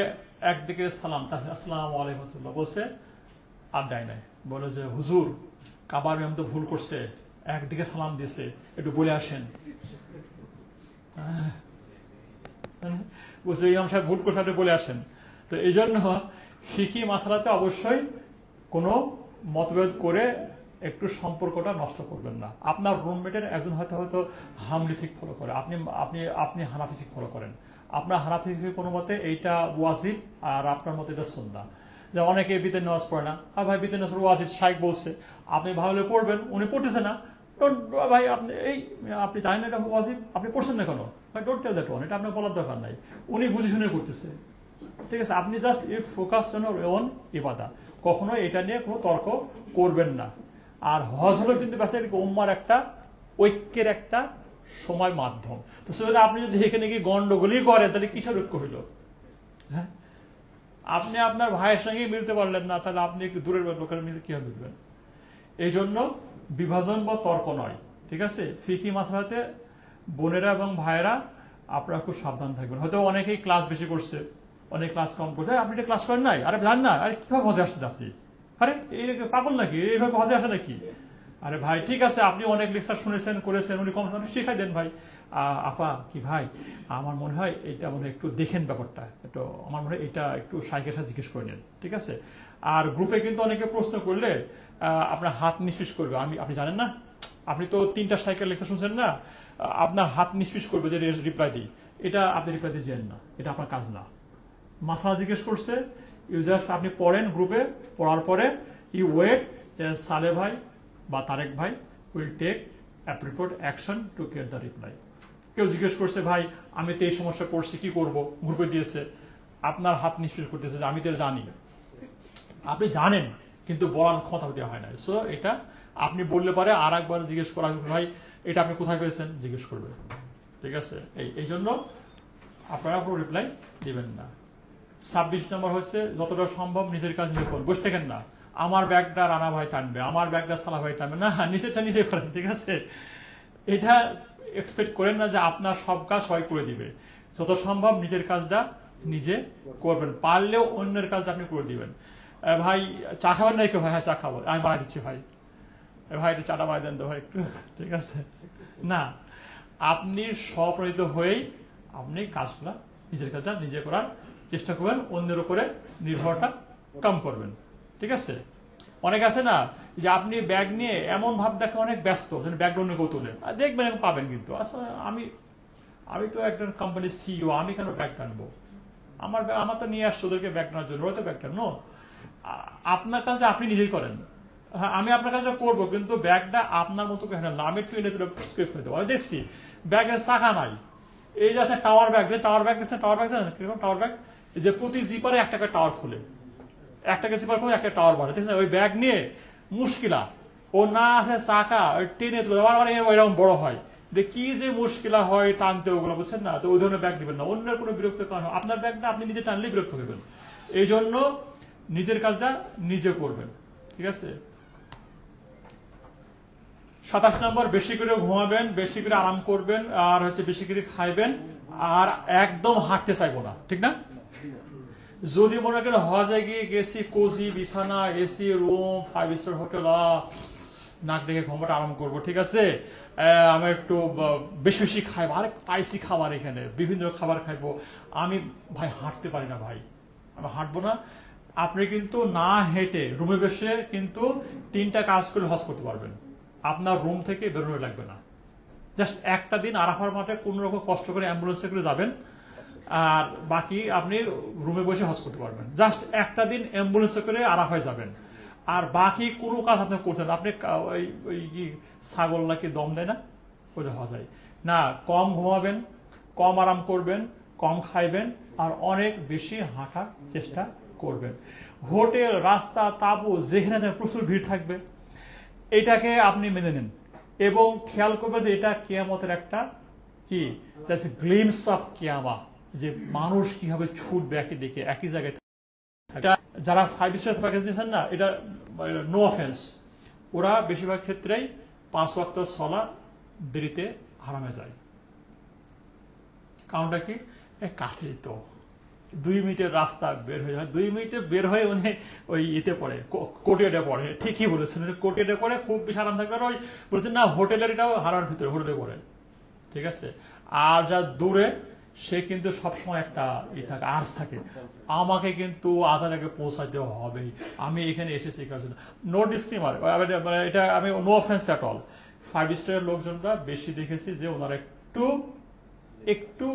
একদিকে সালাম, আসসালামু আলাইকুম বলছে, আর দেয় নাই। বলে যে হুজুর কাবার ইমাম তো ভুল করছে, একদিকে সালাম দিয়েছে, একটু বলে আসেন। বলছে ইমাম সাহেব ভুল করছে, আপনি বলে আসেন। তো এই জন্য ফিকি মাসালাতে অবশ্যই কোনো মতভেদ করে একটু সম্পর্কটা নষ্ট করবেন না। আপনার রুমমেটের একজন হয়তো হামলি ফিক ফলো করে, আপনি আপনি আপনি হানাফি ফিক ফলো করেন, আপনার হানাফি ফিক কোনো মতে এইটা ওয়াজিব আর আপনার মতে এটা সুন্নাহ। যে অনেকে বিতের নামাজ পড়ে না, আর ভাই বিতের নামাজ ওয়াজিব, শাইখ বলছে, আপনি ভাবলে পড়বেন, উনি পড়তেছে না, ভাই আপনি আপনি জানেন এটা ওয়াজিব, আপনি পড়ছেন না কেন, ভাই ডোন্ট টেল দ্যাট ওয়ান, এটা আপনার বলার দরকার নাই, উনি বুঝে শুনে করতেছে। ঠিক আছে? আপনি just focus on your own ইবাদা, কখনো এটা নিয়ে কোনো তর্ক করবেন না। আর হজ হলো কিন্তু উম্মার একটা ঐক্যের একটা সময় মাধ্যম। তো সেটা আপনি যদি এখানে গিয়ে গন্ডগোলই করেন, তাহলে কিসের ঐক্য হইল? হ্যাঁ, আপনি আপনার ভাইয়ের সঙ্গে মিলতে পারলেন না, তাহলে আপনি একটু দূরের লোকের মিলে কিভাবে মিলবেন? এই জন্য বিভাজন বা তর্ক নয়। ঠিক আছে? ফিকি মাসলাতে বোনেরা এবং ভাইয়েরা আপনারা খুব সাবধান থাকবেন। হয়তো অনেকেই ক্লাস বেশি করছে, অনেক ক্লাস কম করছে, আপনি এটা ক্লাস করেন নাই, আরে জান না, আরে কিভাবে হজে আসছেন আপনি, আরে এই পাগল নাকি, এইভাবে হজে আসে নাকি? আরে ভাই ঠিক আছে, আপনি অনেক লেকচার শুনেছেন করেছেন, উনি কম শিখাই দেন ভাই। আপা কি ভাই, আমার মনে হয় এটা মনে একটু দেখেন ব্যাপারটা, একটু আমার মনে হয় এটা একটু শাইখের সাথে জিজ্ঞেস করে নেন। ঠিক আছে? আর গ্রুপে কিন্তু অনেকে প্রশ্ন করলে আপনার হাত নিষ্পিস করবে, আপনি জানেন না, আপনি তো 3টা শাইখের লেকচার শুনছেন না, আপনার হাত নিষ্পিস করবে যে রিপ্লাই দিই, এটা আপনি রিপ্লাই দিয়ে যান না, এটা আপনার কাজ না। মাসালা জিজ্ঞেস করছে, ইউ জাস্ট আপনি পড়েন গ্রুপে, পড়ার পরে ইউ ওয়েট সালে ভাই বা তারেক ভাই will take appropriate action to get the reply. কেউ জিজ্ঞেস করছে ভাই আমি তো এই সমস্যা করছি, কি করব, গ্রুপে দিয়েছে, আপনার হাত নিষ্পেষ করতেছে যে আমি তো জানি। আপনি জানেন কিন্তু বলার ক্ষমতা দেওয়া হয় না। সো এটা আপনি বললে পারে আর একবার জিজ্ঞেস করা, ভাই এটা আপনি কোথায় পেয়েছেন জিজ্ঞেস করবে, ঠিক আছে। এই জন্য আপনারা কোনো রিপ্লাই দিবেন না। 26 নম্বর হচ্ছে যতটা সম্ভব নিজের কাজ নিজে করুন। বসে থাকেন না আমার ব্যাগটা রানা ভাই টানবে, আমার ব্যাগটা সালা ভাই টানবে, না, নিজেরটা নিজে করেন, ঠিক আছে। এটা এক্সপেক্ট করেন না যে আপনার সব কাজ সবাই করে দিবে। যত সম্ভব নিজের কাজটা নিজে করবেন, পারলেও অন্যের কাজটা আপনি করে দিবেন। ভাই চা খাবেন না কেউ? ভাই হ্যাঁ চা খাবো, আমি বানাই দিচ্ছি ভাই, ভাই একটু চাটা বানাই দেন তো ভাই একটু, ঠিক আছে। না, আপনি স্বপ্রণীত হয়েই আপনি কাজগুলা নিজের কাজটা নিজে করার চেষ্টা করবেন, অন্যের উপরে নির্ভরটা কম করবেন, ঠিক আছে। অনেক আছে না যে আপনি ব্যাগ নিয়ে এমন ভাব দেখে অনেক ব্যস্ত, ব্যাগ অন্য কেউ তোলে, দেখবেন এবং পাবেন, কিন্তু আসলে আমি তো একজন কোম্পানির সিইও, আমি কেন ব্যাগ টানবো? আমার তো নিয়ে আসছে ওদেরকে ব্যাগ টানার জন্য, ওরা তো ব্যাগ টানো। আপনার কাজটা আপনি নিজেই করেন। হ্যাঁ, আমি আপনার কাজটা করবো, কিন্তু ব্যাগটা আপনার মতো করে না, আমি একটু এনে তুলে ফেলে দেবো। আমি দেখছি ব্যাগের শাখা নাই, এই যে আছে টাওয়ার ব্যাগ, টাওয়ার ব্যাগ দেখছেন, টাওয়ার ব্যাগ জানেন কিরকম টাওয়ার ব্যাগ, যে প্রতি জিপারে একটা করে টাওয়ার খোলে, একটা জিপার খুলে একটা টাওয়ার বাড়ে, দেখছেন? ওই ব্যাগ নিয়ে মুশকিলা, ও না আছে চাকা, ওই টেনে তুলে আবার এরকম বড় হয়, কি যে মুশকিলা হয় টানতে ওগুলো, বুঝছেন না? তো ওই ধরনের ব্যাগ দিবেন না, অন্যের কোনো বিরক্ত কারণ, আপনার ব্যাগটা আপনি নিজে টানলেই বিরক্ত হবেন। এই জন্য নিজের কাজটা নিজে করবেন, ঠিক আছে। 27 নম্বর, বেশি করে ঘুমাবেন, বেশি করে আরাম করবেন, আর হচ্ছে বেশি করে খাইবেন, আর একদম হাঁটতে চাইবো না, ঠিক না? যদি মনে করেন হজে গিয়ে গেছি, কোজি বিছানা, এসি রুম, 5 স্টার হোটেল, নাক ডেকে ঘুমাটা আরাম করবো, ঠিক আছে। আমি একটু বেশি বেশি খাইবো, আরেক স্পাইসি খাবার, এখানে বিভিন্ন খাবার খাইবো, আমি ভাই হাঁটতে পারি না ভাই, আমি হাঁটবো না। আপনি কিন্তু না হেঁটে রুমে বসে কিন্তু 3টা কাজ করে হজ করতে পারবেন, আপনার রুম থেকে বেরোনো লাগবে না। জাস্ট একটা দিন আরাফার মাঠে কোন রকম কষ্ট করে অ্যাম্বুলেন্সে করে যাবেন, আর বাকি আপনি রুমে বসে হজ করতে পারবেন। জাস্ট একটা দিন অ্যাম্বুলেন্সে করে আরাফায় যাবেন, আর বাকি কোনো কাজ আপনি করছেন। আপনি ওই কি ছাগল নাকি দম দেয় না, ওইটা হওয়া যায় না। কম ঘুমাবেন, কম আরাম করবেন, কম খাইবেন, আর অনেক বেশি হাঁটার চেষ্টা করবেন। হোটেল, রাস্তা, তাবু যেখানে যান প্রচুর ভিড় থাকবে, এটাকে আপনি মেনে নেন এবং খেয়াল করবেন যে এটা কিয়ামতের একটা কি গ্লিমস অফ কিয়ামা, যে মানুষ কিভাবে ছুটবে একই দিকে একই জায়গায়। যারা 5 স্টার প্যাকেজ দিয়েছেন না, এটা নো অফেন্স, ওরা বেশিরভাগ ক্ষেত্রেই 5 ওয়াক্ত সালাত দেরিতে হারামে যায়। কারণটা কি? কাছেই তো 2 মিনিটের রাস্তা বের হয়ে যায়, 2 মিনিটে বের হয়ে উনি ওই ইতে পড়ে, কোটিয়াটা পড়ে। ঠিকই বলেছেন, কোটিয়াটা পড়ে, খুব বেশি আরাম থাকবে। ওই বলছেন না হোটেলের, এটাও হারার ভিতরে হোটেলে পড়ে, ঠিক আছে। আর যা দূরে সে কিন্তু সবসময় একটা থাকে, আর্জ থাকে, আমাকে কিন্তু আজান আগে পৌঁছাইতে হবেই, আমি এখানে এসেছি কার জন্য। নো ডিসক্লেমার, এটা আমি নো অফেন্স অ্যাট অল। 5 স্টারের লোকজনরা বেশি দেখেছি যে ওনারা একটু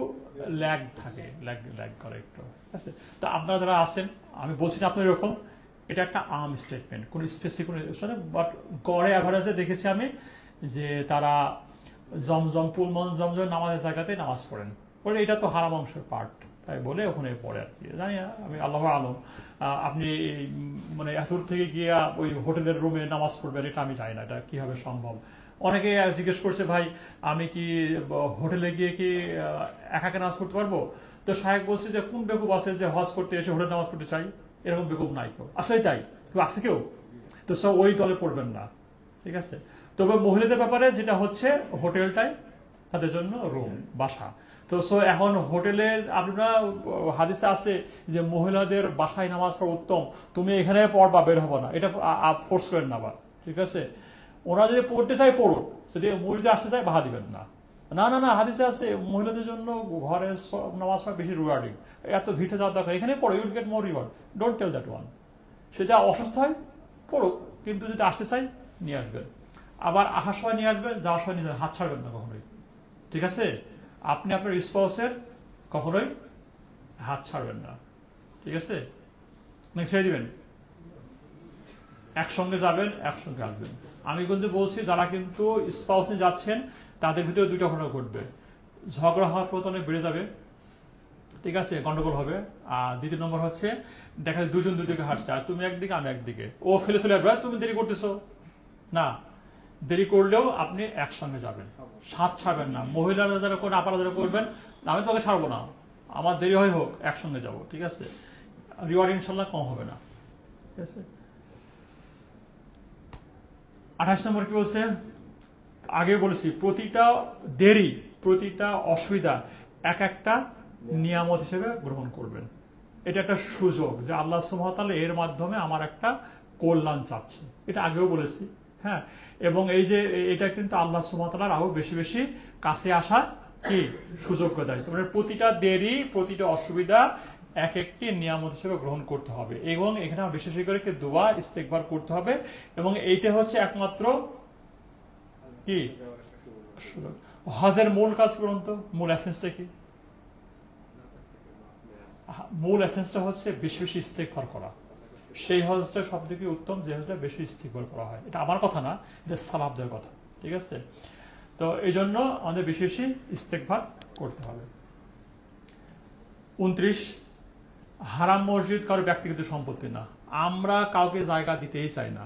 ল্যাগ থাকে, ল্যাগ করে একটু, ঠিক আছে। তো আপনারা যারা আছেন, আমি বলছি না আপনার এরকম, এটা একটা আর্ম স্টেটমেন্ট, কোন স্পেসিফিক, বাট গড়ে অ্যাভারেজে দেখেছি আমি যে তারা জমজম, পুলমন জমজম নামাজের জায়গাতে নামাজ পড়েন, বলে এটা তো হারাম অংশের পার্ট, তাই বলে ওখানে পড়ে আর কি, জানি না আমি, আল্লাহ আলম। আপনি মানে এত দূর থেকে গিয়ে ওই হোটেলের রুমে নামাজ পড়বেন, এটা আমি জানি না এটা কিভাবে সম্ভব। অনেকে জিজ্ঞেস করছে ভাই আমি কি হোটেলে গিয়ে কি একা নামাজ পড়তে পারবো? তো সাহেব বলছে যে কোন বেকুব আছে যে হজ করতে এসে হোটেল নামাজ পড়তে চাই? এরকম বেকুব নাই কেউ, আসলে তাই কেউ আছে কেউ? তো সব ওই দলে পড়বেন না, ঠিক আছে। তবে মহিলাদের ব্যাপারে যেটা হচ্ছে, হোটেলটাই তাদের জন্য রুম, বাসা। তো এখন হোটেলের আপনারা হাদিসে আছে যে মহিলাদের বাসায় নামাজ পড়া উত্তম, তুমি এখানে পড়বা, বের হবো না, এটা ফোর্স করেন না বা, ঠিক আছে। ওরা যদি পড়তে চায় পড়ুন, যদি মহিলাদের আসতে চায় বাধা দিবেন না। না না না, হাদিসে আছে মহিলাদের জন্য ঘরে নামাজ পড়া বেশি রিওয়ার্ডিং, এত ভিড়ে যাওয়ার দরকার, এখানে পড়ো, you'll get more reward, don't tell that one. সেটা অসুস্থ হয় পড়ুক, কিন্তু যদি আসতে চাই নিয়ে আসবেন, আবার আসার সময় নিয়ে আসবেন, যাওয়ার সময় নিয়ে হাত ছাড়বেন না কখনোই, ঠিক আছে। আপনি আপনার স্পাউসের কখনোই হাত ছাড়বেন না, ঠিক আছে, ছেড়ে দিবেন। একসঙ্গে যাবেন, একসঙ্গে আসবেন। আমি কিন্তু বলছি যারা কিন্তু স্পাউস নিয়ে যাচ্ছেন তাদের ভিতরে দুইটা ঘটনা ঘটবে, ঝগড়া হওয়ার প্রতি বেড়ে যাবে, ঠিক আছে, গন্ডগোল হবে। আর দ্বিতীয় নম্বর হচ্ছে দেখা যায় দুজন দুদিকে হাঁটছে, আর তুমি একদিকে আমি একদিকে, ও ফেলে চলে আসবে, তুমি দেরি করতেছো না। দেরি করলেও আপনি একসঙ্গে যাবেন, সাথ ছাড়বেন না। মহিলারা যারা করেন, আপারা যারা করবেন, আমি তোকে ছাড়বো না, আমার দেরি হয় হোক, একসঙ্গে যাব, ঠিক আছে, রিওয়ার্ড ইনশাল্লাহ কম হবে না, ঠিক আছে। 28 নম্বর কি বলছে, আগে বলেছি প্রতিটা দেরি, প্রতিটা অসুবিধা এক একটা নিয়ামত হিসেবে গ্রহণ করবেন। এটা একটা সুযোগ যে আল্লাহ সুবহানাহু ওয়া তাআলা এর মাধ্যমে আমার একটা কল্যাণ চাচ্ছে, এটা আগেও বলেছি, হ্যাঁ। এবং এই যে এটা কিন্তু আল্লাহ সুবহানাহু ওয়া তাআলার আরো বেশি বেশি কাছে আসার কি সুযোগ দেয়। তোমার প্রতিটা দেরি, প্রতিটা অসুবিধা এক একটি নিয়ামত হিসেবে গ্রহণ করতে হবে, এবং এখানে বিশেষ করে কি দোয়া ইস্তেগফার করতে হবে। এবং এইটা হচ্ছে একমাত্র কি হজের মূল কাজ করুন তো, মূল এসেন্সটা কি? মূল এসেন্সটা হচ্ছে বেশি বেশি ইস্তেগফার করা। সেই হজটা সব থেকে উত্তম যে হজটা বেশি ইস্তেগফার করা হয়। এটা আমার কথা না, এটা সালাফদের কথা, ঠিক আছে। তো এই জন্য আমাদের বেশি বেশি ইস্তেগফার করতে হবে। 29, হারাম মসজিদ কারো ব্যক্তিগত সম্পত্তি না, আমরা কাউকে জায়গা দিতেই চাই না।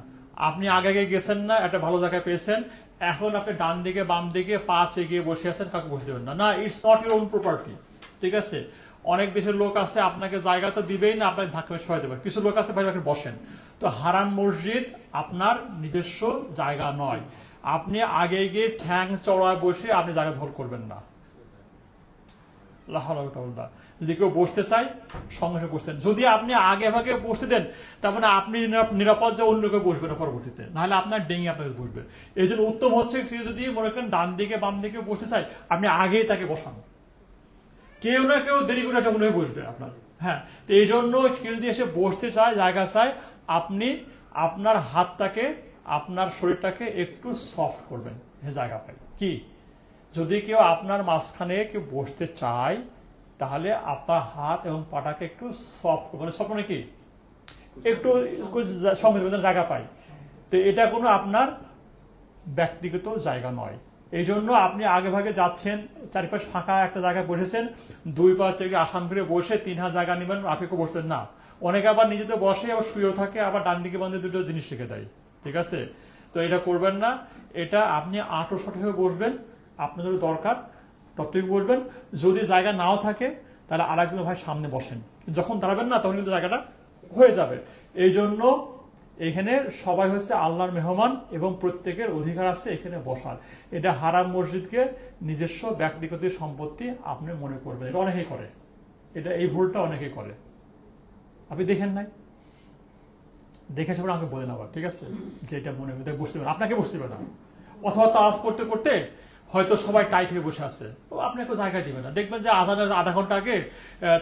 আপনি আগে আগে গেছেন না, একটা ভালো জায়গায় পেয়েছেন, এখন আপনি ডান দিকে বাম দিকে পাঁচ এগিয়ে বসে আছেন, কাউকে বসে দেবেন না, না, it's not your own property, ঠিক আছে। অনেক দেশের লোক আছে আপনাকে জায়গা তো দিবেই না, আপনাকে ধাক্কা সরাই দেবে। কিছু লোক আছে ভাই বসেন, তো হারাম মসজিদ আপনার নিজস্ব জায়গা নয়। আপনি আগে গিয়ে ঠ্যাং চড়ায় বসে আপনি জায়গা দখল করবেন না। যদি কেউ বসতে চায় সঙ্গে সঙ্গে বসতেন, যদি আপনি আগে ভাগে বসতে দেন তার মানে আপনি নিরাপদ যে অন্য কেউ বসবে না পরবর্তীতে, নাহলে আপনার ডেঙ্গি আপনাকে বসবে। এই জন্য উত্তম হচ্ছে যদি মনে করেন ডান দিকে বাম দিকে বসতে চায়, আপনি আগেই তাকে বসান, কেউ না কেউ দেরি করে যখন বসবে আপনার, হ্যাঁ। তো এই জন্য কেউ যদি এসে বসতে চায়, জায়গা চায়, আপনি আপনার হাতটাকে, আপনার শরীরটাকে একটু সফট করবেন, জায়গা পাই কি। যদি কেউ আপনার মাঝখানে কেউ বসতে চায়, তাহলে আপনার হাত এবং পাটাকে একটু সফট করবেন। সফট মানে কি, একটু জায়গা পাই। তো এটা কোনো আপনার ব্যক্তিগত জায়গা নয়। এই জন্য আপনি আগে ভাগে যাচ্ছেন, চারিপাশ ফাঁকা একটা জায়গায় বসেছেন, দুই পাঁচ আসান করে বসে 3 হাত জায়গা নেবেন, আপনি কেউ বসছেন না। অনেকে আবার নিজেতে বসে আবার শুয়েও থাকে, আবার ডান দিকে বাম দিকে দুটো জিনিস রেখে দেয়, ঠিক আছে। তো এটা করবেন না। এটা আপনি আঁটো শট হয়ে বসবেন, আপনাদের দরকার ততটুকু বসবেন। যদি জায়গা নাও থাকে তাহলে আরেকজন ভাই সামনে বসেন, যখন দাঁড়াবেন না তখন কিন্তু জায়গাটা হয়ে যাবে। এই জন্য এখানে সবাই হচ্ছে আল্লাহর মেহমান এবং প্রত্যেকের অধিকার আছে এখানে বসার। এটা হারাম মসজিদকে নিজস্ব ব্যক্তিগত সম্পত্তি আপনি মনে করবেন, এটা অনেকেই করে, এটা এই ভুলটা অনেকেই করে। আপনি দেখেন নাই, দেখে সবাই আমাকে বলেন আবার, ঠিক আছে, যে এটা মনে হয় বসতে পারেন, আপনাকে বসতে পারে না। অথবা তাওয়াফ করতে করতে হয়তো সবাই টাইট হয়ে বসে আছে, আপনাকে জায়গায় দিবে না। দেখবেন যে আজানের আধা ঘন্টা আগে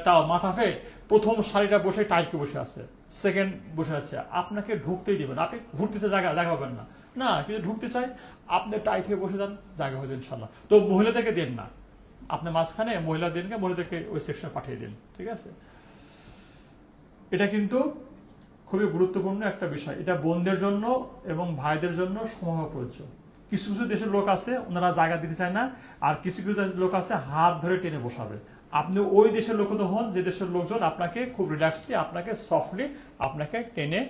তাও মাথাফে প্রথম সারিটা বসে টাইটকে বসে আছে, সেকেন্ড বসে আছে, আপনাকে ঢুকতেই দিবেন। আপনি ঘুরতেছে জায়গা পাবেন না, না, কিন্তু ঢুকতে চাই, আপনি টাইট হয়ে বসে যান, জায়গা হয়ে যাবে ইনশাল্লাহ। তো মহিলাদেরকে দেন না, আপনি মাঝখানে মহিলাদেরকে মহিলাদেরকে ওই সেকশনে পাঠিয়ে দিন, ঠিক আছে। এটা কিন্তু খুবই গুরুত্বপূর্ণ একটা বিষয়, এটা বোনদের জন্য এবং ভাইদের জন্য সমান প্রযোজ্য। কিছু কিছু দেশের লোক আছে ওনারা জায়গা দিতে চায় না, আর কিছু কিছু লোক আছে হাত ধরে টেনে বসাবে। আপনি ওই দেশের লোক তো হন যে দেশের লোকজন আপনাকে খুব রিল্যাক্সলি, আপনাকে সফটলি আপনাকে টেনে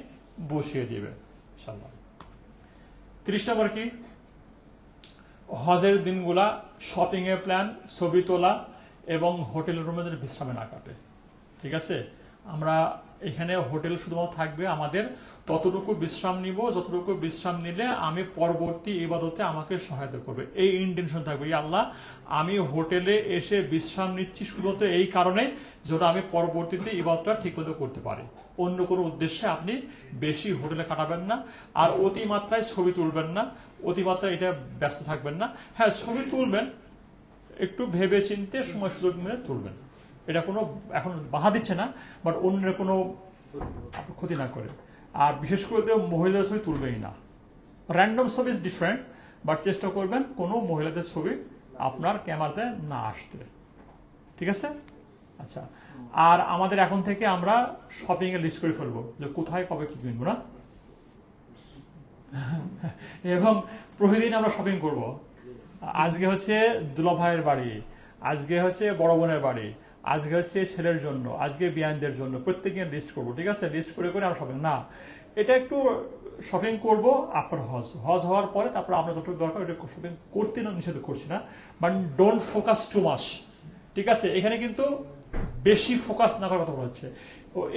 বসিয়ে দিবে ইনশাআল্লাহ। 30 নম্বর কি, হজের দিনগুলা শপিং এর প্ল্যান, ছবি তোলা এবং হোটেল রুমে বিশ্রামে না কাটে, ঠিক আছে। আমরা এখানে হোটেল শুধুমাত্র থাকবে, আমাদের ততটুকু বিশ্রাম নিব যতটুকু বিশ্রাম নিলে আমি পরবর্তী ইবাদতে আমাকে সহায়তা করবে, এই ইন্টেনশন থাকবে। আল্লাহ, আমি হোটেলে এসে বিশ্রাম নিচ্ছি শুধুমাত্র এই কারণে যেটা আমি পরবর্তীতে ইবাদতটা ঠিকমতো করতে পারি, অন্য কোনো উদ্দেশ্যে আপনি বেশি হোটেলে কাটাবেন না। আর অতিমাত্রায় ছবি তুলবেন না, অতিমাত্রায় এটা ব্যস্ত থাকবেন না। হ্যাঁ, ছবি তুলবেন, একটু ভেবে চিন্তে সময় সুযোগ মিলে তুলবেন, এটা কোনো এখন বাধা দিচ্ছে না, বাট অন্যের কোনো ক্ষতি না করে। আর বিশেষ করে তো মহিলাদের ছবি তুলবেই না, র্যান্ডম ছবি ইজ ডিফারেন্ট, বাট চেষ্টা করবেন কোনো মহিলাদের ছবি আপনার ক্যামেরাতে না আসতে, ঠিক আছে। আচ্ছা, আর আমাদের এখন থেকে আমরা শপিং এর লিস্ট করে ফেলবো যে কোথায় কবে কি কিনবো, না এবং প্রতিদিন আমরা শপিং করব। আজকে হচ্ছে দুলা ভাইয়ের বাড়ি, আজকে হচ্ছে বড় বোনের বাড়ি, আজকে হচ্ছে ছেলের জন্য, আজকে বিয়ানদের জন্য, প্রত্যেকদিন লিস্ট করবো, ঠিক আছে? লিস্ট করে করে আমরা শপিং না, এটা একটু শপিং করব আপনার হজ হওয়ার পরে, তারপর আমরা যতটুকু দরকার এটা শপিং করতে না নিষেধ করছি না, but don't focus too much, ঠিক আছে? এখানে কিন্তু বেশি ফোকাস না করার কথা বলা হচ্ছে।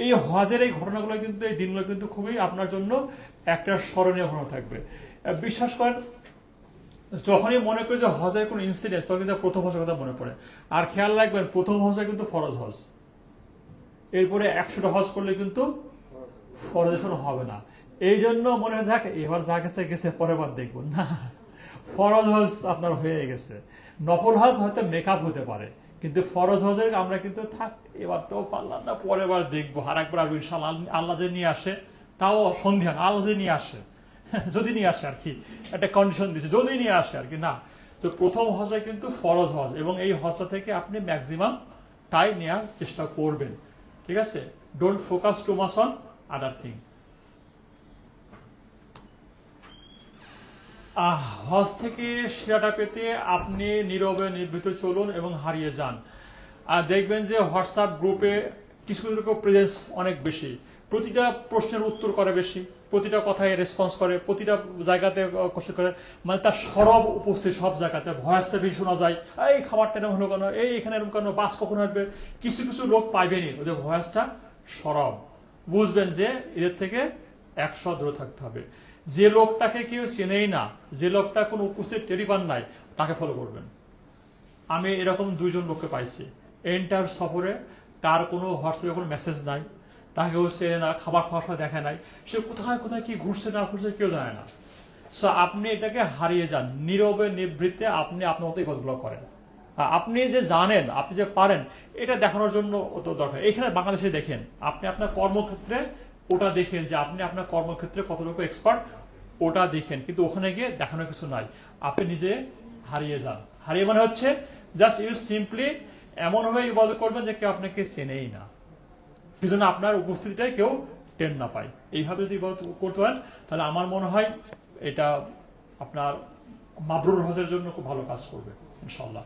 এই হজের এই ঘটনাগুলো কিন্তু, এই দিনগুলো কিন্তু খুবই আপনার জন্য একটা স্মরণীয় ঘটনা থাকবে। বিশ্বাস করেন, যখনই মনে করি যে হজের কোন ইনসিডেন্ট, তখন কিন্তু প্রথম হজের কথা মনে পড়ে। আর খেয়াল রাখবেন, প্রথম হজটা কিন্তু ফরজ হজ, এরপরে 100টা হজ করলে কিন্তু ফরজেশন হবে না। এই জন্য মনে হয় যাক এবার যা গেছে গেছে, পরের বার দেখবো না, ফরজ হজ আপনার হয়ে গেছে। নফল হজ হয়তো মেকআপ হতে পারে, কিন্তু ফরজ হজের আমরা কিন্তু থাক এবার তো পারলাম না, পরের বার দেখবো, আর একবার আসবো ইনশাআল্লাহ, আল্লাহ যে নিয়ে আসে, তাও সন্ধ্যা আল্লাহ যে নিয়ে আসে, যদি নিয়ে আসে আর কি, একটা কন্ডিশন দিচ্ছে, যদি নিয়ে আসে আর কি, না। তো প্রথম হজে কিন্তু ফরজ হজ, এবং এই হজটা থেকে আপনি ম্যাক্সিমাম টাইম নেওয়ার চেষ্টা করবেন, ঠিক আছে? Don't focus too much on other thing. হজ থেকে সেরাটা পেতে আপনি নীরবে নির্ভীত চলুন এবং হারিয়ে যান। আর দেখবেন যে হোয়াটসঅ্যাপ গ্রুপে কিছু কিছু প্রেজেন্স অনেক বেশি, প্রতিটা প্রশ্নের উত্তর করে বেশি, প্রতিটা কথায় রেসপন্স করে, প্রতিটা জায়গাতে কোশ্চেন করে, মানে তার সরব উপস্থিত সব জায়গাতে, ভয়েসটা বেশি শোনা যায়, এই খাবারটা এরকম হলো কেন, এই এখানে এরকম কেন, বাস কখন আসবে। কিছু কিছু লোক পাইবেনি, ওদের ভয়েসটা সরব, বুঝবেন যে এদের থেকে 100 দূরে থাকতে হবে। যে লোকটাকে কেউ চেনেই না, যে লোকটা কোনো উপস্থিত টেরি পান নাই, তাকে ফলো করবেন। আমি এরকম 2জন লোককে পাইছি এন্টার সফরে, তার কোনো হোয়াটসঅ্যাপে কোনো মেসেজ নাই, তাকে কেউ চেনে না, খাবার খাওয়ার সময় দেখা নাই, সে কোথায় কোথায় কি ঘুরছে না ঘুরছে কেউ জানে না। সো আপনি এটাকে হারিয়ে যান, নীরবে নিবৃত্তে আপনি আপনার মতো গল্প করেন। আপনি যে জানেন, আপনি যে পারেন, এটা দেখানোর জন্য অত দরকার। এখানে বাংলাদেশে দেখেন, আপনি আপনার কর্মক্ষেত্রে ওটা দেখেন যে আপনি আপনার কর্মক্ষেত্রে কতটুকু এক্সপার্ট, ওটা দেখেন, কিন্তু ওখানে গিয়ে দেখানোর কিছু নাই, আপনি নিজে হারিয়ে যান। হারিয়ে মানে হচ্ছে জাস্ট ইউ সিম্পলি এমনভাবে ইবাদত করবেন যে কেউ আপনাকে চেনেই না, সেজন্য আপনার উপস্থিতিটাই কেউ টের না পায়। এইভাবে যদি ইবাদত করতে পারেন, তাহলে আমার মনে হয় এটা আপনার মাবরুর হজের জন্য খুব ভালো কাজ করবে ইনশাল্লাহ।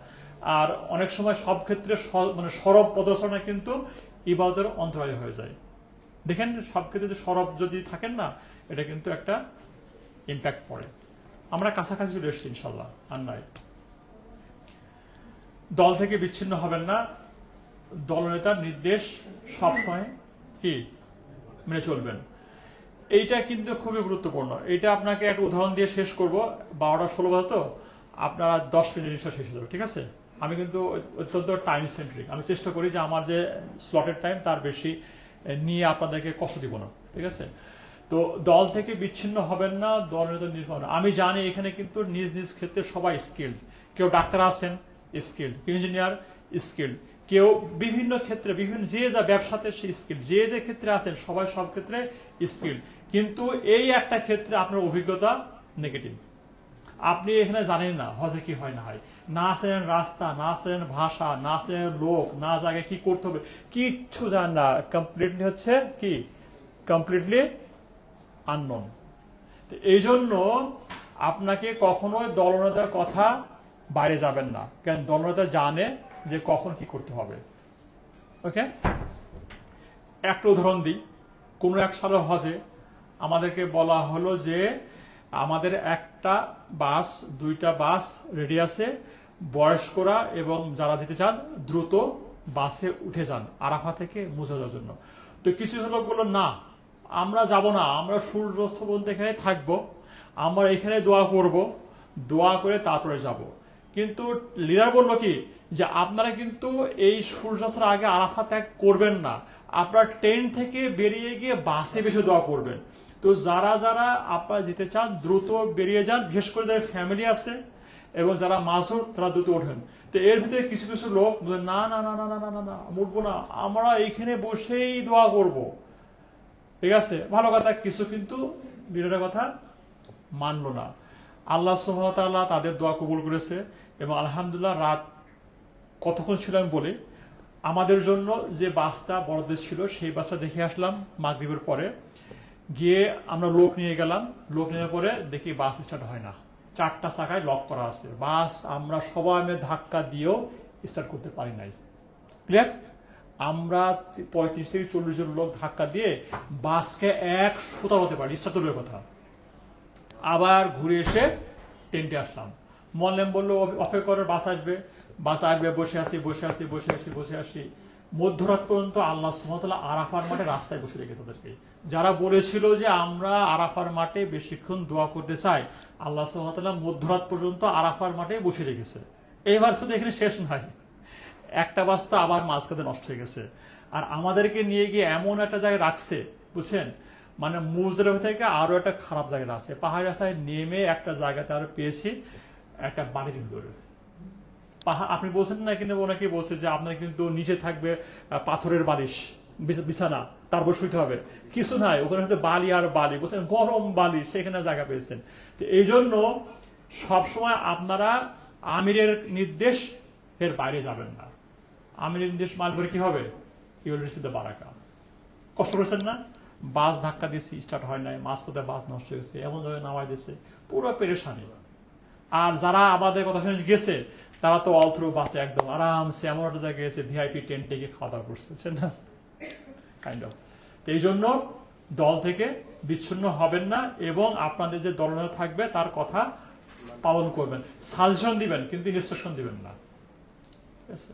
আর অনেক সময় সব ক্ষেত্রে মানে সরব প্রদর্শনে কিন্তু ইবাদতের অন্তরায় হয়ে যায়। দেখেন সব ক্ষেত্রে সরব যদি থাকেন না, এটা কিন্তু একটা ইম্প্যাক্ট পড়ে। আমরা কাছাকাছি চলে এসেছি ইনশাল্লাহ। আর নাই, দল থেকে বিচ্ছিন্ন হবেন না, দলনেতার নির্দেশ সবসময় কি মেনে চলবেন, এইটা কিন্তু খুবই গুরুত্বপূর্ণ। এটা আপনাকে একটা উদাহরণ দিয়ে শেষ করব, 12টা 16 বাজে তো, আপনারা 10 মিনিট শেষ হয়ে যাবে, ঠিক আছে? আমি কিন্তু অত্যন্ত টাইম সেন্ট্রিক, আমি চেষ্টা করি যে আমার যে স্লটের টাইম তার বেশি নিয়ে আপনাদেরকে কষ্ট দিব না, ঠিক আছে? তো দল থেকে বিচ্ছিন্ন হবেন না, দলনেতা নির্বাচন। আমি জানি এখানে কিন্তু নিজ নিজ ক্ষেত্রে সবাই স্কিল্ড, কেউ ডাক্তার আছেন স্কিল্ড, কেউ ইঞ্জিনিয়ার স্কিল্ড, কেউ বিভিন্ন ক্ষেত্রে বিভিন্ন, যে যা ব্যবসাতে সে স্কিল্ড, যে যে ক্ষেত্রে আছেন সবাই সব ক্ষেত্রে স্কিল্ড, কিন্তু এই একটা ক্ষেত্রে আপনার অভিজ্ঞতা নেগেটিভ। আপনি এখানে জানেন না হজে কি হয় না হয়, না আসেন রাস্তা, না আসেন ভাষা, না আসেন লোক, না জায়গায় কি করতে হবে, কিচ্ছু জানেন না, কমপ্লিটলি হচ্ছে কি কমপ্লিটলি আননোন। এই জন্য আপনাকে কখনোই দলনেতার কথা বাইরে যাবেন না, কারণ দলনেতা জানে যে কখন কি করতে হবে। ওকে, একটা উদাহরণ দিই। কোন এক সালের হজে আমাদেরকে বলা হলো যে আমাদের একটা বাস, 2টা বাস রেডি আছে, বয়স্করা এবং যারা যেতে চান দ্রুত বাসে উঠে যান আরাফা থেকে মুজা যাওয়ার জন্য। তো কিছু লোক বললো না, আমরা যাব না, আমরা সূর্যাস্ত পর্যন্ত এখানে থাকবো, আমরা এখানে দোয়া করব, দোয়া করে তারপরে যাব। কিন্তু লিডার বললো কি যে আপনারা কিন্তু এই সূর্যাস্তের আগে আরাফা ত্যাগ করবেন না, আপনারা ট্রেন থেকে বেরিয়ে গিয়ে বাসে বেশি দোয়া করবেন। তো যারা যারা আপনারা যেতে চান দ্রুত বেরিয়ে যান, বিশেষ করে যাদের ফ্যামিলি আছে এবং যারা মাসুর তারা দ্রুত ওঠেন। তো এর ভিতরে কিছু কিছু লোক না না না না না না না উঠবো না, আমরা এইখানে বসেই দোয়া করব, ঠিক আছে, ভালো কথা। কিছু কিন্তু লিডারের কথা মানলো না। আল্লাহ সুবহানাহু ওয়া তাআলা তাদের দোয়া কবুল করেছে এবং আলহামদুলিল্লাহ রাত কতক্ষণ ছিল আমি বলি, আমাদের জন্য যে বাসটা বরাদ্দ ছিল সেই বাসটা দেখে আসলাম মাগরিবের পরে, গিয়ে আমরা লোক নিয়ে গেলাম, লোক নিয়ে পরে দেখি বাস স্টার্ট হয় না, 4টা চাকায় লক করা আছে বাস, আমরা সবাই মিলে ধাক্কা দিয়েও স্টার্ট করতে পারি নাই। ক্লিয়ার? আমরা 35 থেকে 40 জন লোক ধাক্কা দিয়ে বাসকে এক সুতা হতে পারি, স্টার্ট দূরের কথা। আবার ঘুরে এসে টেন্টে আসলাম, মল্লেম বললো অপেক্ষা করে বাস আসবে, বাস আসবে, বসে আসি মধ্যরাত পর্যন্ত আল্লাহ সুবহানাহু ওয়া তাআলা আরাফার মাঠে রাস্তায় বসে রেখেছে তাদেরকে। যারা বলেছিল যে আমরা আরাফার মাঠে বেশিক্ষণ দোয়া করতে চাই, আল্লাহ সুবহানাহু ওয়া তাআলা মধ্যরাত পর্যন্ত আরাফার মাঠে বসে রেখেছে। এইবার শুধু এখানে শেষ নাই, একটা বাস তো আবার মাঝখানে নষ্ট হয়ে গেছে, আর আমাদেরকে নিয়ে গিয়ে এমন একটা জায়গায় রাখছে, বুঝছেন, মানে মুজদালিফা থেকে আরো একটা খারাপ জায়গা আছে, পাহাড়ি রাস্তায় নেমে একটা জায়গাতে আরো পেয়েছি একটা বাড়ির ভিতরে। আপনি বলছেন না, কিন্তু ওনাকে বলছে যে আপনার কিন্তু নিচে থাকবে পাথরের বালিশ, বিছানা, তারপর শুইতে হবে, কিছু নাই ওখানে, হয়তো বালি আর বালি, বলছেন গরম বালি, সেখানে জায়গা পেয়েছেন। তো এই জন্য সবসময় আপনারা আমিরের নির্দেশ এর বাইরে যাবেন না। আমিরের নির্দেশ মাল করে কি হবে, ইউ উইল রিসিভ দ্য বারাকা। কষ্ট করেছেন না, বাস ধাক্কা দিয়েছি, স্টার্ট হয় নাই, মাঝপথে বাস নষ্ট হয়েছে, এমন জায়গায় নামাই দিয়েছে, পুরো পেরেশানি। আর যারা আমাদের কথা শুনে গেছে তারা তো অল থ্রু বাসে একদম আরামসে এমন একটা জায়গায় গেছে, ভিআইপি টেন্টে গিয়ে খাওয়া দাওয়া করছে না, কাইন্ড অফ। এই জন্য দল থেকে বিচ্ছিন্ন হবেন না, এবং আপনাদের যে দলনেতা থাকবে তার কথা পালন করবেন, সাজেশন দিবেন কিন্তু ইনস্ট্রাকশন দিবেন না। ঠিক আছে?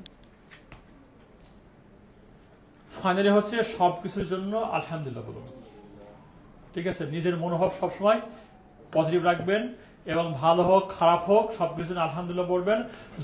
ফাইনালি হচ্ছে সবকিছুর জন্য আলহামদুলিল্লাহ বলুন। ঠিক আছে? নিজের মনোভাব সবসময় পজিটিভ রাখবেন, এবং ভালো হোক খারাপ হোক সবকিছু আলহামদুলিল্লাহ বলবেন।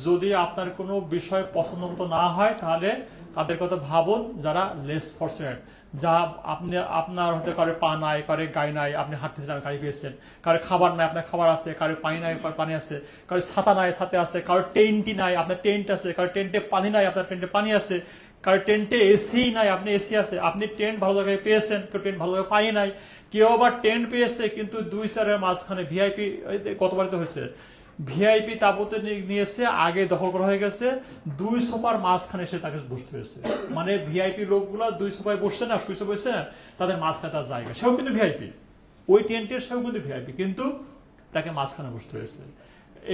যদি আপনার কোনো বিষয় পছন্দ মতো না হয় তাহলে তাদের কথা ভাবুন যারা লেস ফরচুনেট, যা আপনি আপনার হতে কারো পা নাই, কারো গায়ে নাই, আপনি হাঁটতেছেন গাড়ি পেয়েছেন, কারো খাবার নাই আপনার খাবার আছে, কারো পানি নাই পানি আছে, কারো ছাতা নাই ছাতে আছে, কারো টেন্টই নাই আপনার টেন্ট আছে, কারো টেন্টে পানি নাই আপনার টেন্টে পানি আছে, কারো টেন্টে এসি নাই আপনি এসি আছে, আপনি টেন্ট ভালো জায়গায় পেয়েছেন, কেউ টেন্ট ভালো জায়গায় পাই নাই, কেউ আবার টেন্ট পেয়েছে কিন্তু 2 স্টারের মাঝখানে ভিআইপি, কতবার তো হয়েছে, ভিআইপি তাবুতে নিয়েছে, আগে দখল করা হয়ে গেছে, 2 সোফার মাঝখানে এসে তাকে বসতে হয়েছে। মানে ভিআইপি লোকগুলো 2 সোফায় বসছে না, শুয়ে বসছে না, তাদের মাঝখানে তার জায়গা, সেও কিন্তু ভিআইপি, ওই টেন্টের সেও কিন্তু ভিআইপি, কিন্তু তাকে মাঝখানে বসতে হয়েছে।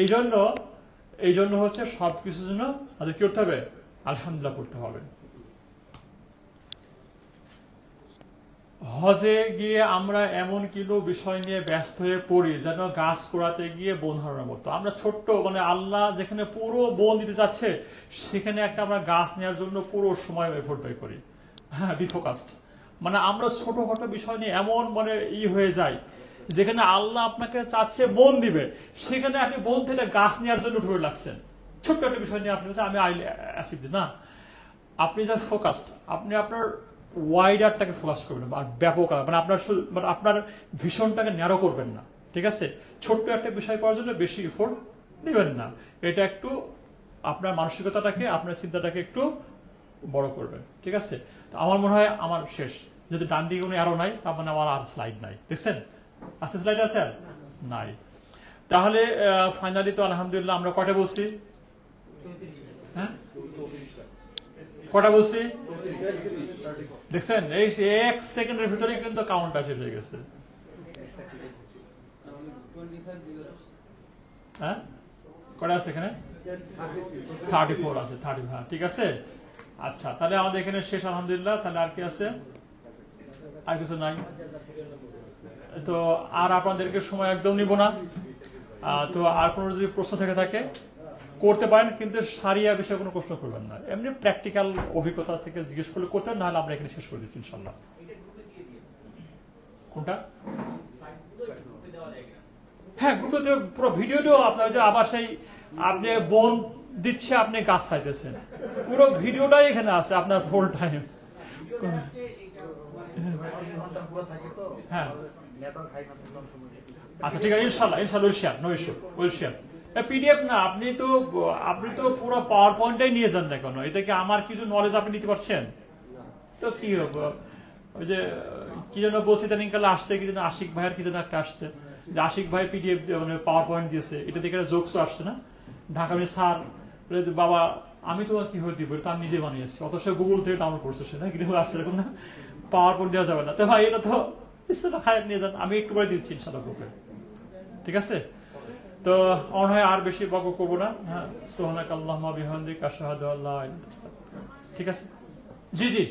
এই জন্য হচ্ছে সবকিছুর জন্য তাদের কি করতে হবে, আলহামদুলিল্লাহ করতে হবে। হজে গিয়ে আমরা এমন কিছু বিষয় নিয়ে ব্যস্ত হয়ে পড়ি যেন গাছ কোড়াতে গিয়ে বন হারানোর মতো। আমরা ছোট্ট, মানে আল্লাহ যেখানে পুরো বন দিতে যাচ্ছে সেখানে একটা আমরা গাছ নেওয়ার জন্য পুরো সময় এফোর্ট ব্যয় করি, হ্যাঁ, বিফোকাসড। মানে আমরা ছোটখাটো বিষয় নিয়ে এমন মানে হয়ে যাই, যেখানে আল্লাহ আপনাকে চাচ্ছে বন দিবে, সেখানে আপনি বন থেকে গাছ নেওয়ার জন্য উঠে লাগছেন। ছোট্ট একটা বিষয় নিয়ে আপনি আমি অ্যাসিড না, আপনি যা ফোকাসড, আপনি আপনার ওয়াইডারটাকে ফোকাস করবেন, আর ব্যাপক, মানে আপনার ভিশনটাকে ন্যারো করবেন না। ঠিক আছে? ছোট্ট একটা বিষয় করার জন্য বেশি এফোর্ট দিবেন না, এটা একটু আপনার মানসিকতাটাকে, আপনার চিন্তাটাকে একটু বড় করবেন। ঠিক আছে? তো আমার মনে হয় আমার শেষ, যদি ডান দিকে কোনো অ্যারো নাই তার মানে আমার আর স্লাইড নাই, দেখছেন? আছে স্লাইড আছে আর নাই? তাহলে ফাইনালি তো আলহামদুলিল্লাহ আমরা কয়টা বলছি, হ্যাঁ কটা বলছি দেখছেন? এই 1 সেকেন্ডের ভিতরে কিন্তু কাউন্টটা শেষ হয়ে গেছে। হ্যাঁ, কটা আছে এখানে? 34 আছে, 30। হ্যাঁ, ঠিক আছে। আচ্ছা, তাহলে আমাদের এখানে শেষ আলহামদুলিল্লাহ। তাহলে আর কি আছে? আর কিছু নাই তো। আর আপনাদেরকে সময় একদম নিব না। তো আর কোনো যদি প্রশ্ন থেকে থাকে করতে পারেন, কিন্তু সারিয়া বিষয়ে কোনো প্রশ্ন করবেন না, এমনি প্র্যাকটিক্যাল অভিজ্ঞতা থেকে জিজ্ঞেস করলে করতে, নাহলে আমরা এখানে শেষ করে দিচ্ছি ইনশাল্লাহ। কোনটা? হ্যাঁ, গ্রুপে পুরো ভিডিওটাও আপনার যে আবার সেই আপনি বোন দিচ্ছে, আপনি গাছ চাইতেছেন, পুরো ভিডিওটাই এখানে আছে আপনার ফুল টাইম। হ্যাঁ, আচ্ছা ঠিক আছে, ইনশাল্লাহ ইনশাল্লাহ উইল শেয়ার। পিডিএফ না, আপনি তো পুরো পাওয়ার পয়েন্টটাই নিয়ে যান না কেন? এটা কি আমার কিছু নলেজ আপনি নিতে পারছেন? তো কি হবে, ওই যে কি যেন বলছি তানিকালে আসছে, কি যেন আশিক ভাইয়ের কি যেন একটা আসছে, যে আশিক ভাই পিডিএফ মানে পাওয়ার পয়েন্ট দিয়েছে, এটা দেখে জোকসও আসছে না ঢাকা স্যার, বাবা আমি তো কি হয়ে দিব, এটা আমি নিজে বানিয়েছি, অথচ গুগল থেকে ডাউনলোড করছে, সে না কি আসছে এরকম না, পাওয়ার পয়েন্ট দেওয়া যাবে না। তো ভাই এটা তো ইনশাআল্লাহ খায়ের নিয়ে যান, আমি একটু করে দিচ্ছি ইনশাআল্লাহ গ্রুপে। ঠিক আছে, তো মনে হয় আর বেশি বক করবো না। হ্যাঁ, সুবহানাকাল্লাহুম্মা বিহামদিকা আশহাদু আল্লা ইলাহা ইল্লা আনতা। ঠিক আছে, জি জি।